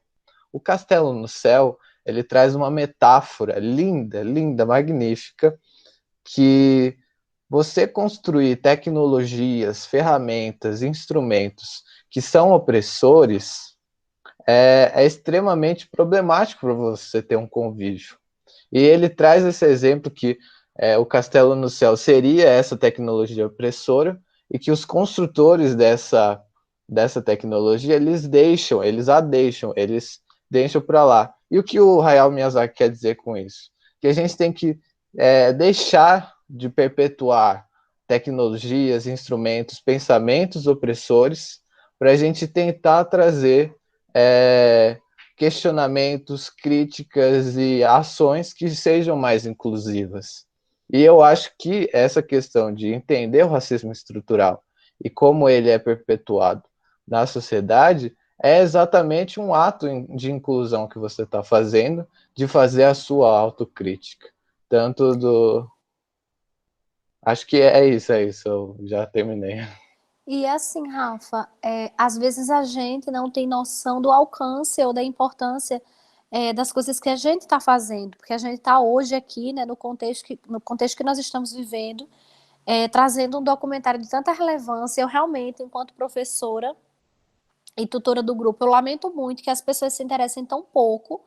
O Castelo no Céu, ele traz uma metáfora linda, linda, magnífica, que você construir tecnologias, ferramentas, instrumentos que são opressores é extremamente problemático para você ter um convívio. E ele traz esse exemplo que o Castelo no Céu seria essa tecnologia opressora e que os construtores dessa tecnologia, eles deixam para lá. E o que o Hayao Miyazaki quer dizer com isso? Que a gente tem que deixar de perpetuar tecnologias, instrumentos, pensamentos opressores para a gente tentar trazer questionamentos, críticas e ações que sejam mais inclusivas. E eu acho que essa questão de entender o racismo estrutural e como ele é perpetuado na sociedade é exatamente um ato de inclusão que você está fazendo, de fazer a sua autocrítica. Acho que é isso, eu já terminei. E assim, Rafa, às vezes a gente não tem noção do alcance ou da importância das coisas que a gente está fazendo, porque a gente está hoje aqui, né, no contexto que nós estamos vivendo, trazendo um documentário de tanta relevância. Eu realmente, enquanto professora e tutora do grupo, eu lamento muito que as pessoas se interessem tão pouco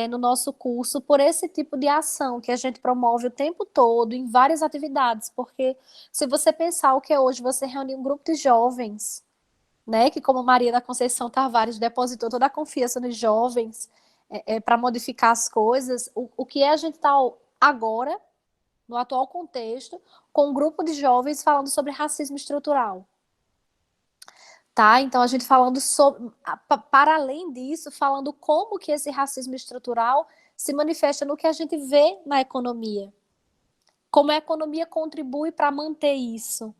no nosso curso por esse tipo de ação que a gente promove o tempo todo em várias atividades, porque se você pensar o que é hoje você reunir um grupo de jovens, né, que como Maria da Conceição Tavares depositou toda a confiança nos jovens para modificar as coisas, o que é a gente estar agora, no atual contexto, com um grupo de jovens falando sobre racismo estrutural. Tá? Então, a gente falando sobre, para além disso, falando como que esse racismo estrutural se manifesta no que a gente vê na economia. Como a economia contribui para manter isso.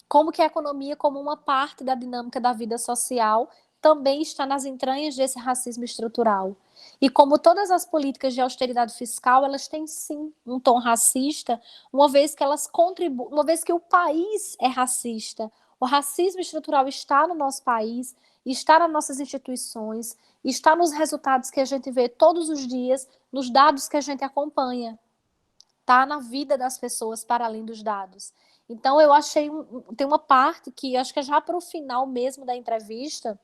Como que a economia, como uma parte da dinâmica da vida social, também está nas entranhas desse racismo estrutural. E como todas as políticas de austeridade fiscal, elas têm sim um tom racista, uma vez que elas contribuem, uma vez que o país é racista. O racismo estrutural está no nosso país, está nas nossas instituições, está nos resultados que a gente vê todos os dias, nos dados que a gente acompanha. Está na vida das pessoas para além dos dados. Então, eu achei, tem uma parte que acho que é já para o final mesmo da entrevista,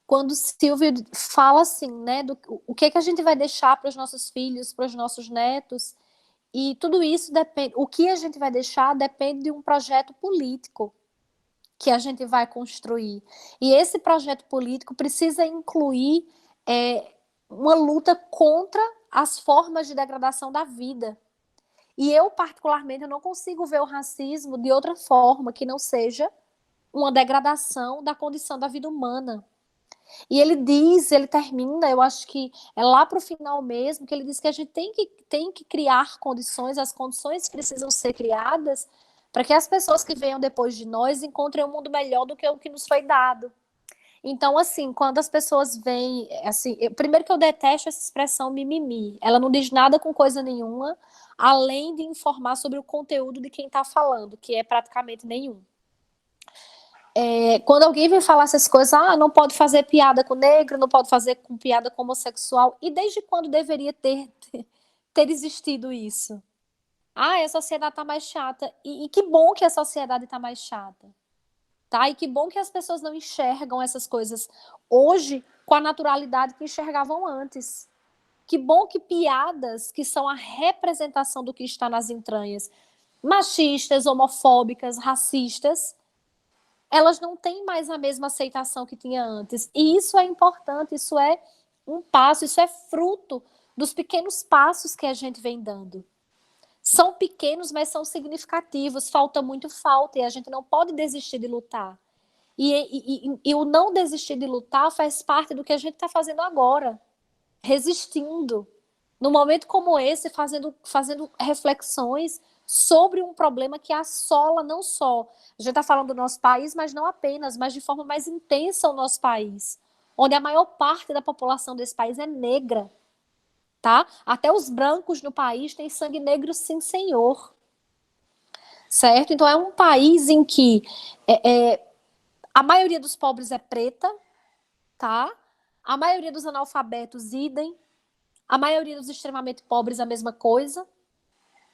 quando Silvio fala assim, né, o que a gente vai deixar para os nossos filhos, para os nossos netos, e tudo isso depende, o que a gente vai deixar depende de um projeto político que a gente vai construir. E esse projeto político precisa incluir uma luta contra as formas de degradação da vida. E eu, particularmente, eu não consigo ver o racismo de outra forma que não seja uma degradação da condição da vida humana. E ele diz, ele termina, eu acho que é lá para o final mesmo, que ele diz que a gente tem que criar condições, as condições precisam ser criadas para que as pessoas que venham depois de nós encontrem um mundo melhor do que o que nos foi dado. Então, assim, quando as pessoas vêm, assim, primeiro que eu detesto essa expressão mimimi, ela não diz nada com coisa nenhuma, além de informar sobre o conteúdo de quem está falando, que é praticamente nenhum. Quando alguém vem falar essas coisas, não pode fazer piada com negro, não pode fazer piada com homossexual, e desde quando deveria ter existido isso? A sociedade está mais chata, e que bom que a sociedade está mais chata. Tá? E que bom que as pessoas não enxergam essas coisas hoje com a naturalidade que enxergavam antes. Que bom que piadas que são a representação do que está nas entranhas, machistas, homofóbicas, racistas, elas não têm mais a mesma aceitação que tinha antes. E isso é importante, isso é um passo, isso é fruto dos pequenos passos que a gente vem dando. São pequenos, mas são significativos. Falta muito, falta. E a gente não pode desistir de lutar. E o não desistir de lutar faz parte do que a gente está fazendo agora. Resistindo. Num momento como esse, fazendo reflexões sobre um problema que assola não só. A gente está falando do nosso país, mas não apenas, mas de forma mais intensa o nosso país. Onde a maior parte da população desse país é negra. Tá? Até os brancos no país têm sangue negro, sim, senhor. Certo? Então, é um país em que a maioria dos pobres é preta, tá? A maioria dos analfabetos, idem. A maioria dos extremamente pobres, a mesma coisa.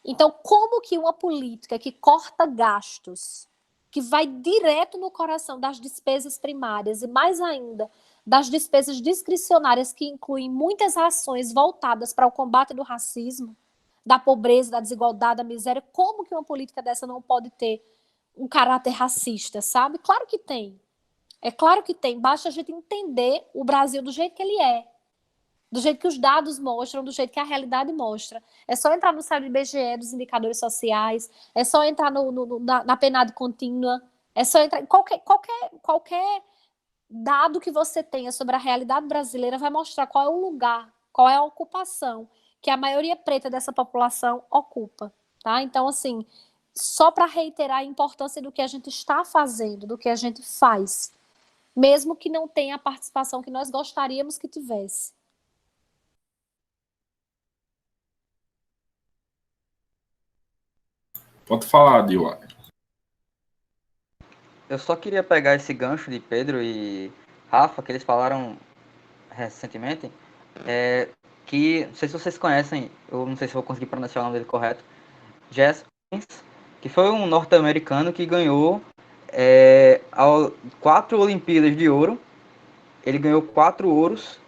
Então, como que uma política que corta gastos, que vai direto no coração das despesas primárias e, mais ainda, das despesas discricionárias que incluem muitas ações voltadas para o combate do racismo, da pobreza, da desigualdade, da miséria, como que uma política dessa não pode ter um caráter racista, sabe? Claro que tem. É claro que tem. Basta a gente entender o Brasil do jeito que ele é, do jeito que os dados mostram, do jeito que a realidade mostra. É só entrar no site do IBGE, dos indicadores sociais, é só entrar na PNAD contínua, é só entrar em qualquer dado que você tenha sobre a realidade brasileira vai mostrar qual é o lugar, qual é a ocupação que a maioria preta dessa população ocupa, tá? Então, assim, só para reiterar a importância do que a gente está fazendo, do que a gente faz, mesmo que não tenha a participação que nós gostaríamos que tivesse. Pode falar, Diogo. Eu só queria pegar esse gancho de Pedro e Rafa, que eles falaram recentemente, que, não sei se vocês conhecem, eu não sei se vou conseguir pronunciar o nome dele correto, Jesse Owens, que foi um norte-americano que ganhou 4 Olimpíadas de ouro. Ele ganhou 4 ouros.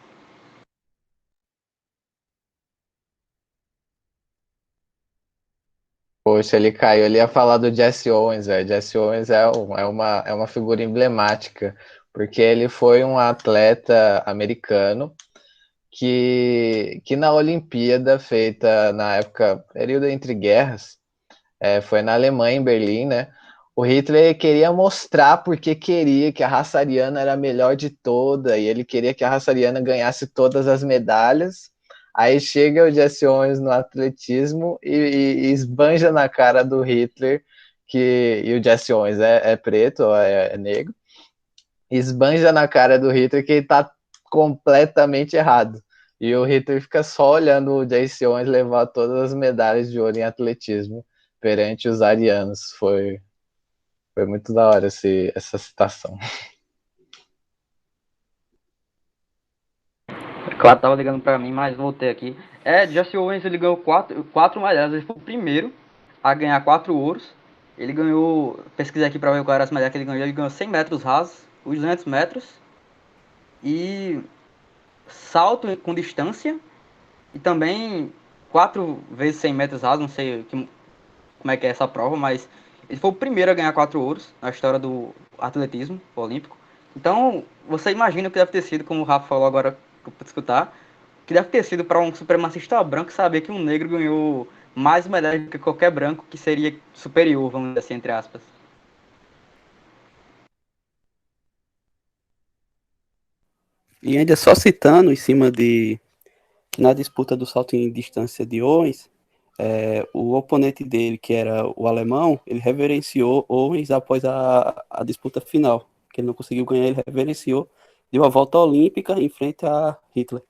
Poxa, ele caiu. Ele ia falar do Jesse Owens, velho. Jesse Owens é uma figura emblemática, porque ele foi um atleta americano que na Olimpíada, feita na época, período entre guerras, foi na Alemanha, em Berlim, né? O Hitler queria mostrar porque queria que a raça ariana era a melhor de toda, e ele queria que a raça ariana ganhasse todas as medalhas. Aí chega o Jesse Owens no atletismo e esbanja na cara do Hitler, e o Jesse Owens é preto, é negro, esbanja na cara do Hitler que ele tá completamente errado. E o Hitler fica só olhando o Jesse Owens levar todas as medalhas de ouro em atletismo perante os arianos. Foi muito da hora essa citação. Claro, tava ligando pra mim, mas voltei aqui. Jesse Owens, ele ganhou quatro medalhas. Ele foi o primeiro a ganhar 4 ouros. Ele ganhou, pesquisei aqui pra ver qual era as medalhas que ele ganhou. Ele ganhou 100 metros rasos, os 200 metros e salto com distância. E também 4 vezes 100 metros rasos, não sei como é que é essa prova, mas ele foi o primeiro a ganhar 4 ouros na história do atletismo olímpico. Então, você imagina o que deve ter sido, como o Rafa falou agora que eu pude escutar, que deve ter sido para um supremacista branco saber que um negro ganhou mais medalhas do que qualquer branco, que seria superior, vamos dizer assim, entre aspas. E ainda só citando em cima de na disputa do salto em distância de Owens, o oponente dele, que era o alemão, ele reverenciou Owens após a disputa final, que ele não conseguiu ganhar, ele reverenciou, deu a volta olímpica em frente a Hitler.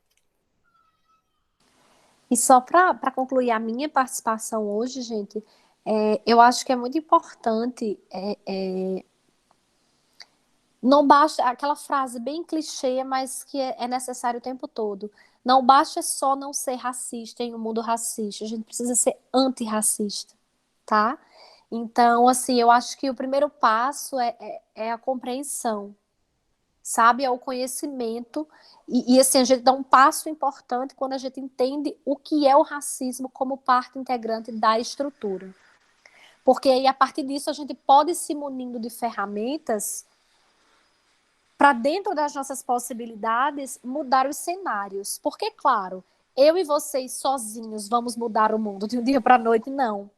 E só para concluir a minha participação hoje, gente, eu acho que é muito importante. Não basta aquela frase bem clichê, mas que é necessário o tempo todo. Não basta só não ser racista em um mundo racista, a gente precisa ser antirracista, tá? Então, assim, eu acho que o primeiro passo é a compreensão, sabe? É o conhecimento. E assim, a gente dá um passo importante quando a gente entende o que é o racismo como parte integrante da estrutura. Porque aí, a partir disso, a gente pode se munindo de ferramentas para, dentro das nossas possibilidades, mudar os cenários. Porque, claro, eu e vocês sozinhos vamos mudar o mundo de um dia para a noite, não.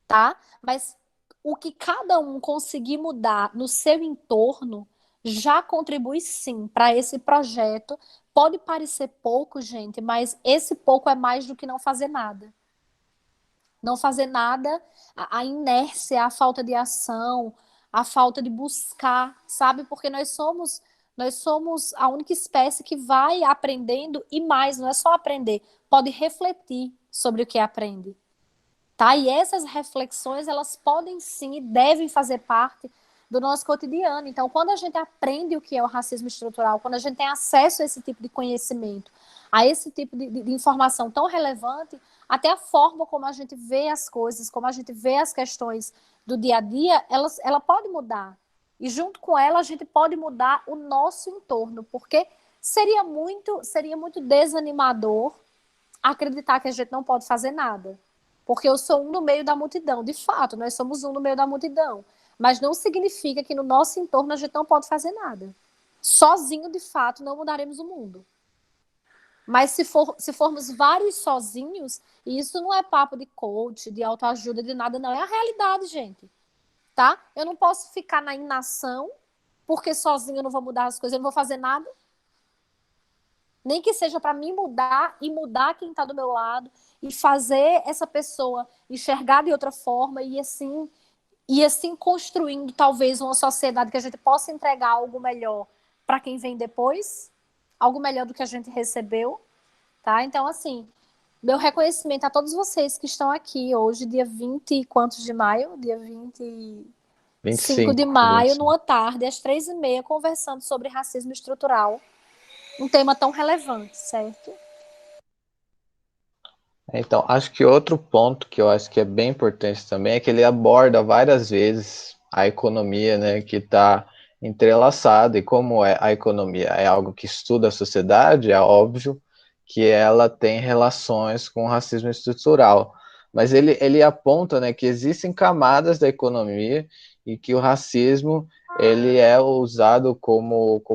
Tá? Mas o que cada um conseguir mudar no seu entorno já contribui sim para esse projeto. Pode parecer pouco, gente, mas esse pouco é mais do que não fazer nada. Não fazer nada, a inércia, a falta de ação, a falta de buscar, sabe? Porque nós somos a única espécie que vai aprendendo e mais, não é só aprender, pode refletir sobre o que aprende. Tá? E essas reflexões, elas podem sim e devem fazer parte do nosso cotidiano. Então, quando a gente aprende o que é o racismo estrutural, quando a gente tem acesso a esse tipo de conhecimento, a esse tipo de informação tão relevante, até a forma como a gente vê as coisas, como a gente vê as questões do dia a dia, ela pode mudar. E junto com ela, a gente pode mudar o nosso entorno, porque seria muito desanimador acreditar que a gente não pode fazer nada. Porque eu sou um no meio da multidão. De fato, nós somos um no meio da multidão. Mas não significa que no nosso entorno a gente não pode fazer nada. Sozinho, de fato, não mudaremos o mundo. Mas se formos vários sozinhos, e isso não é papo de coach, de autoajuda, de nada, não. É a realidade, gente. Tá? Eu não posso ficar na inação, porque sozinho eu não vou mudar as coisas, eu não vou fazer nada. Nem que seja para mim mudar e mudar quem está do meu lado e fazer essa pessoa enxergar de outra forma e assim construindo talvez uma sociedade que a gente possa entregar algo melhor para quem vem depois, algo melhor do que a gente recebeu, tá? Então, assim, meu reconhecimento a todos vocês que estão aqui hoje, dia 20 e quantos de maio? Dia 25 de maio, 25. numa tarde, às 3h30, conversando sobre racismo estrutural. Um tema tão relevante, certo? Então, acho que outro ponto que eu acho que é bem importante também é que ele aborda várias vezes a economia, né, que está entrelaçada, e como a economia é algo que estuda a sociedade, é óbvio que ela tem relações com o racismo estrutural. Mas ele aponta, né, que existem camadas da economia e que o racismo ele é usado como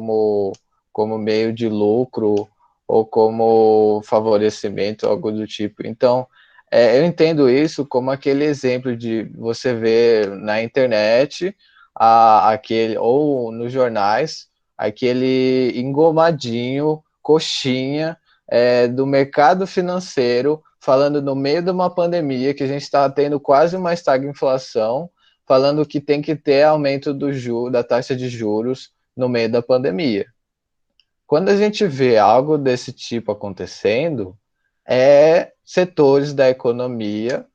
meio de lucro ou como favorecimento, algo do tipo. Então, eu entendo isso como aquele exemplo de você ver na internet, aquele, ou nos jornais, aquele engomadinho, coxinha, do mercado financeiro, falando no meio de uma pandemia, que a gente está tendo quase uma estagflação, falando que tem que ter aumento da taxa de juros no meio da pandemia. Quando a gente vê algo desse tipo acontecendo, setores da economia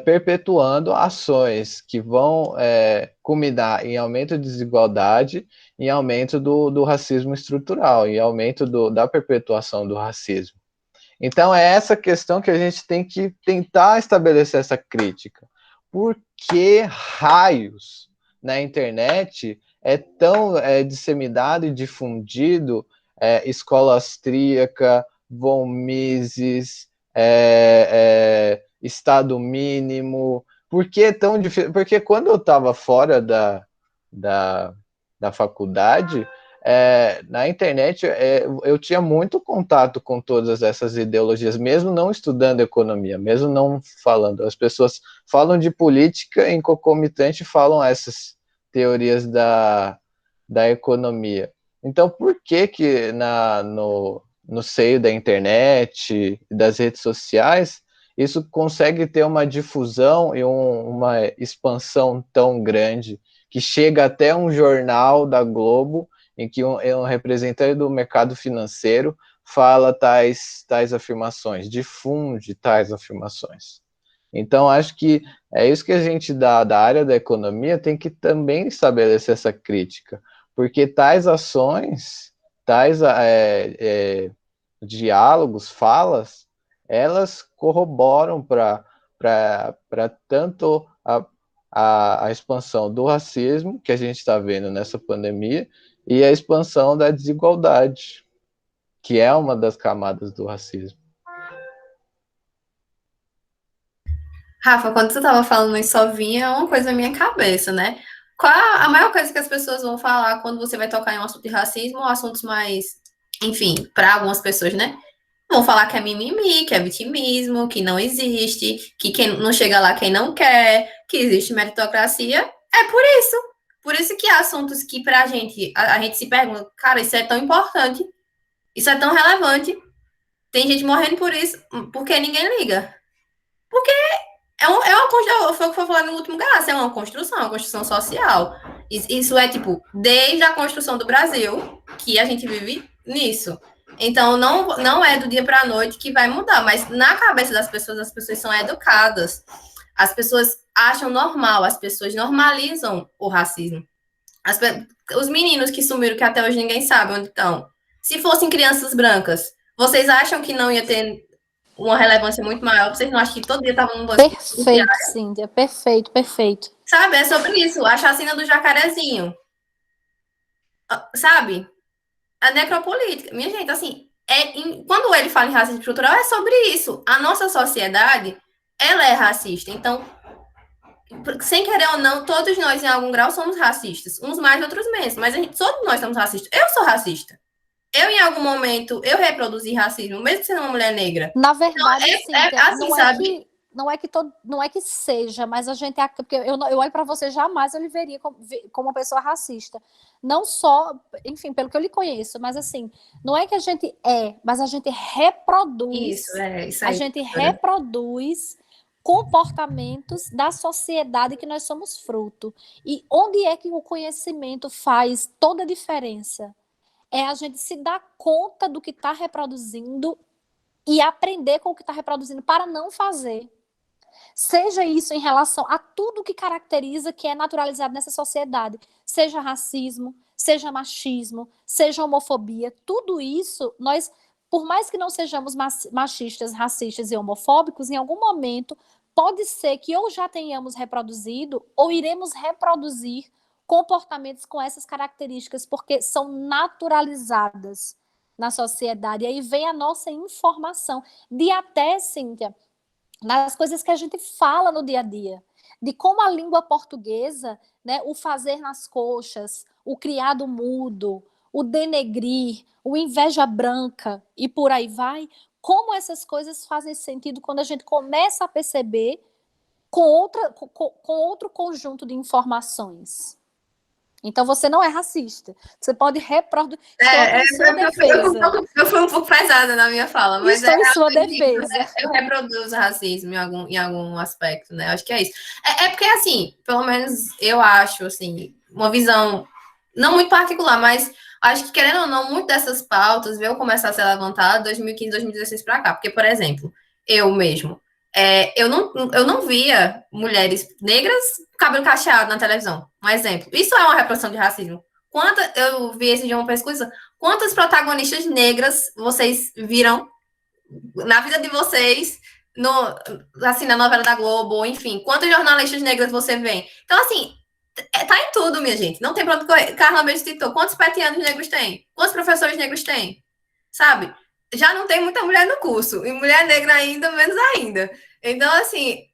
perpetuando ações que vão culminar em aumento de desigualdade, em aumento do racismo estrutural, em aumento da perpetuação do racismo. Então, é essa questão que a gente tem que tentar estabelecer essa crítica. Por que raios na internet é tão disseminado e difundido escola austríaca, von Mises, Estado mínimo? Por que é tão difícil? Porque quando eu estava fora da faculdade, na internet, eu tinha muito contato com todas essas ideologias, mesmo não estudando economia, mesmo não falando. As pessoas falam de política em concomitante, falam essas teorias da economia. Então, por que no seio da internet, das redes sociais, isso consegue ter uma difusão e uma expansão tão grande, que chega até um jornal da Globo, em que um representante do mercado financeiro fala tais afirmações, difunde tais afirmações. Então, acho que é isso que a gente da área da economia tem que também estabelecer essa crítica, porque tais ações, tais diálogos, falas, elas corroboram para tanto a expansão do racismo, que a gente está vendo nessa pandemia, e a expansão da desigualdade, que é uma das camadas do racismo. Rafa, quando você estava falando isso, só vinha uma coisa na minha cabeça, né? Qual a maior coisa que as pessoas vão falar quando você vai tocar em um assunto de racismo ou assuntos mais, enfim, para algumas pessoas, né? Vão falar que é mimimi, que é vitimismo, que não existe, que quem não chega lá quem não quer, que existe meritocracia. É por isso. Por isso que há assuntos que pra gente, a gente se pergunta, cara, isso é tão importante, isso é tão relevante, tem gente morrendo por isso, porque ninguém liga. Porque foi o que foi falado no último gasto, é uma construção social. Isso é, tipo, desde a construção do Brasil, que a gente vive nisso. Então, não é do dia para a noite que vai mudar, mas na cabeça das pessoas, as pessoas são educadas. As pessoas acham normal, as pessoas normalizam o racismo. Os meninos que sumiram, que até hoje ninguém sabe onde estão. Se fossem crianças brancas, vocês acham que não ia ter uma relevância muito maior? Vocês não acham que todo dia estavam no banco? Perfeito, Cíntia, perfeito, perfeito. Sabe, é sobre isso, a chacina do Jacarezinho. Sabe? A necropolítica. Minha gente, assim, quando ele fala em racismo estrutural, é sobre isso. A nossa sociedade, ela é racista. Então, sem querer ou não, todos nós, em algum grau, somos racistas. Uns mais, outros menos. Mas todos nós somos racistas. Eu sou racista. Eu, em algum momento, eu reproduzi racismo, mesmo sendo uma mulher negra. Na verdade, então, assim, não sabe? Não é que seja, mas a gente... Porque eu olho para você, jamais eu lhe veria como uma pessoa racista. Não só, enfim, pelo que eu lhe conheço, mas assim, não é que a gente mas a gente reproduz. Isso aí. A gente reproduz comportamentos da sociedade que nós somos fruto. E onde é que o conhecimento faz toda a diferença? É a gente se dar conta do que está reproduzindo e aprender com o que está reproduzindo para não fazer. Seja isso em relação a tudo que caracteriza, que é naturalizado nessa sociedade. Seja racismo, seja machismo, seja homofobia. Tudo isso, nós, por mais que não sejamos machistas, racistas e homofóbicos, em algum momento pode ser que ou já tenhamos reproduzido ou iremos reproduzir comportamentos com essas características, porque são naturalizadas na sociedade. E aí vem a nossa informação de até, Cíntia, nas coisas que a gente fala no dia a dia, de como a língua portuguesa, né, o fazer nas coxas, o criado mudo, o denegrir, o inveja branca e por aí vai, como essas coisas fazem sentido quando a gente começa a perceber com outro conjunto de informações. Então, você não é racista. Você pode reproduzir. Eu fui um pouco pesada na minha fala, mas estou em sua defesa. Eu reproduzo racismo em algum aspecto, né? Acho que é isso. É porque, assim, pelo menos eu acho, assim, uma visão não muito particular, mas acho que, querendo ou não, muito dessas pautas veio começar a ser levantada 2015, 2016 para cá. Porque, por exemplo, eu mesmo, eu não via mulheres negras com cabelo cacheado na televisão, um exemplo. Isso é uma reprodução de racismo. Eu vi esse de uma pesquisa, quantas protagonistas negras vocês viram na vida de vocês, assim, na novela da Globo, enfim, quantos jornalistas negros você vê? Então, assim, tá em tudo, minha gente. Não tem pra onde correr. Carla mesmo citou. Quantos petianos negros tem? Quantos professores negros tem? Sabe? Já não tem muita mulher no curso. E mulher negra ainda, menos ainda. Então, assim,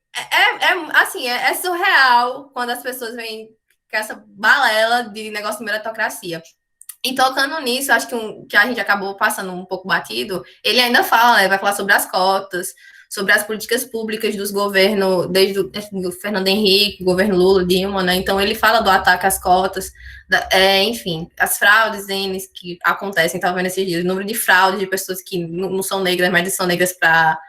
é surreal quando as pessoas vêm com essa balela de negócio de meritocracia. E tocando nisso, acho que a gente acabou passando um pouco batido, ele ainda fala, né, vai falar sobre as cotas, sobre as políticas públicas dos governos, desde o Fernando Henrique, governo Lula, Dilma, né? Então ele fala do ataque às cotas, enfim, as fraudes que acontecem, talvez nesses dias, o número de fraudes de pessoas que não são negras, mas são negras para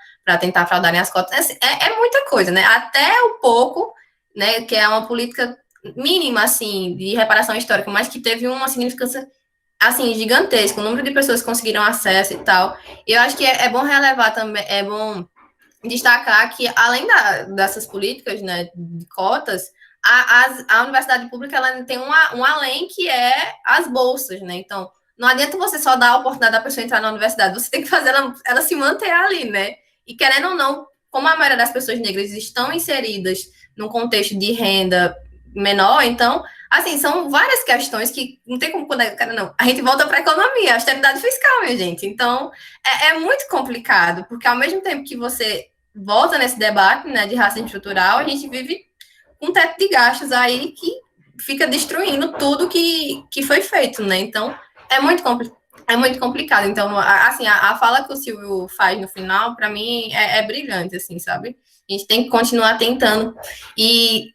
tentar fraudarem as cotas, é muita coisa, né? Até o pouco, né, que é uma política mínima, assim, de reparação histórica, mas que teve uma significância, assim, gigantesca, o número de pessoas que conseguiram acesso e tal. E eu acho que é bom relevar também, é bom destacar que, além dessas políticas, né, de cotas, a universidade pública ela tem um além que é as bolsas, né? Então, não adianta você só dar a oportunidade da pessoa entrar na universidade, você tem que fazer ela se manter ali, né? E querendo ou não, como a maioria das pessoas negras estão inseridas num contexto de renda menor, então, assim, são várias questões que não tem como cara, não. A gente volta para a economia, a austeridade fiscal, minha gente. Então, é muito complicado, porque ao mesmo tempo que você volta nesse debate, né, de racismo estrutural, a gente vive um teto de gastos aí que fica destruindo tudo que foi feito, né? Então, é muito complicado. Então, assim, a fala que o Silvio faz no final, para mim, é brilhante, assim, sabe? A gente tem que continuar tentando. E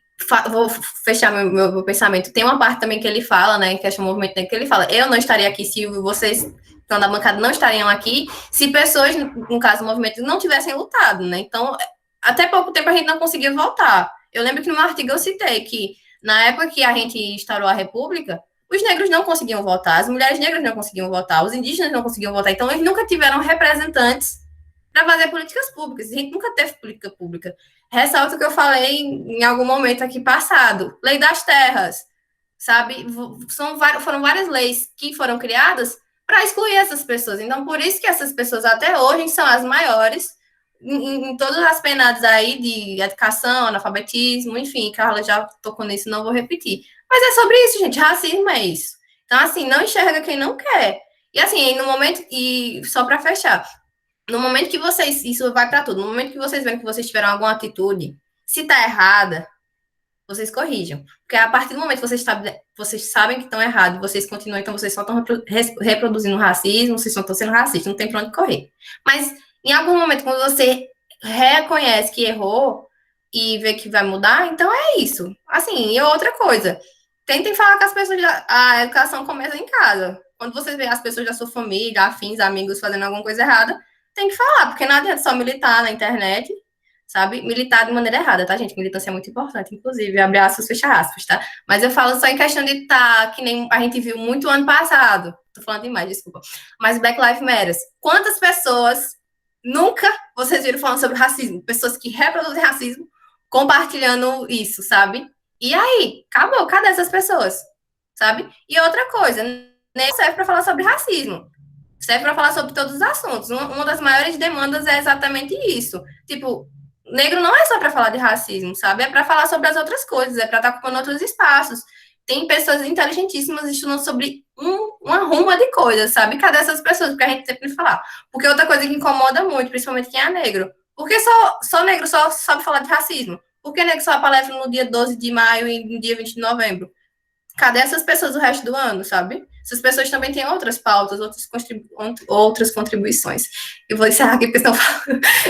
vou fechar meu pensamento. Tem uma parte também que ele fala, né, que é o movimento negro, que ele fala, eu não estaria aqui, Silvio, vocês estão da bancada não estariam aqui, se pessoas, no caso do movimento, não tivessem lutado, né? Então, até pouco tempo a gente não conseguia votar. Eu lembro que no meu artigo eu citei que, na época que a gente instaurou a República, os negros não conseguiam votar, as mulheres negras não conseguiam votar, os indígenas não conseguiam votar, então eles nunca tiveram representantes para fazer políticas públicas, a gente nunca teve política pública. Ressalto o que eu falei em algum momento aqui passado, lei das terras, sabe? Foram várias leis que foram criadas para excluir essas pessoas, então por isso que essas pessoas até hoje são as maiores em todas as penadas aí de educação, analfabetismo, enfim, Carla já tocou nisso, não vou repetir. Mas é sobre isso, gente, racismo é isso. Então, assim, não enxerga quem não quer. E assim, no momento, e só para fechar, no momento que vocês, isso vai para tudo, no momento que vocês veem que vocês tiveram alguma atitude, se tá errada, vocês corrijam. Porque a partir do momento que vocês sabem que estão errados, vocês continuam, então vocês só estão reproduzindo racismo, vocês só estão sendo racistas, não tem para onde correr. Mas, em algum momento, quando você reconhece que errou e vê que vai mudar, então é isso. Assim, e outra coisa, tentem falar com as pessoas, a educação começa em casa. Quando você vê as pessoas da sua família, afins, amigos fazendo alguma coisa errada, tem que falar, porque não adianta só militar na internet, sabe? Militar de maneira errada, tá, gente? Militância é muito importante, inclusive, abre aspas, fecha aspas, tá? Mas eu falo só em questão de estar, que nem a gente viu muito ano passado, tô falando demais, desculpa, mas Black Lives Matter. Quantas pessoas nunca vocês viram falando sobre racismo? Pessoas que reproduzem racismo, compartilhando isso, sabe? E aí? Acabou, cadê essas pessoas? Sabe? E outra coisa, nem serve para falar sobre racismo. Serve para falar sobre todos os assuntos. Uma das maiores demandas é exatamente isso. Tipo, negro não é só para falar de racismo, sabe? É para falar sobre as outras coisas, é para estar ocupando outros espaços. Tem pessoas inteligentíssimas estudando sobre uma ruma de coisas, sabe? Cadê essas pessoas? Porque a gente sempre fala. Porque outra coisa que incomoda muito, principalmente quem é negro. Por que só negro só sabe falar de racismo? Por que negro só palestra no dia 12 de maio e no dia 20 de novembro? Cadê essas pessoas o resto do ano, sabe? essas pessoas também têm outras pautas, outras contribuições. Eu vou encerrar aqui, porque senão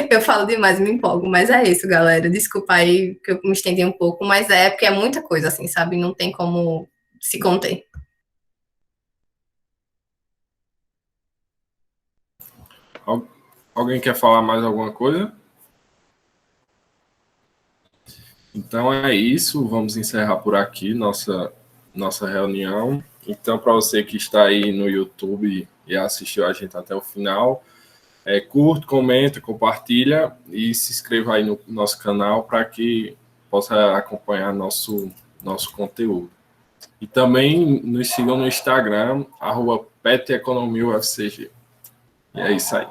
eu falo demais, me empolgo, mas é isso, galera. Desculpa aí que eu me estendi um pouco, mas é porque é muita coisa, assim, sabe? Não tem como se conter. Alguém quer falar mais alguma coisa? Então é isso, vamos encerrar por aqui nossa reunião. Então, para você que está aí no YouTube e assistiu a gente até o final, curta, comenta, compartilha e se inscreva aí no nosso canal para que possa acompanhar nosso conteúdo. E também nos sigam no Instagram, @PetEconomiaUFCG. E é isso aí.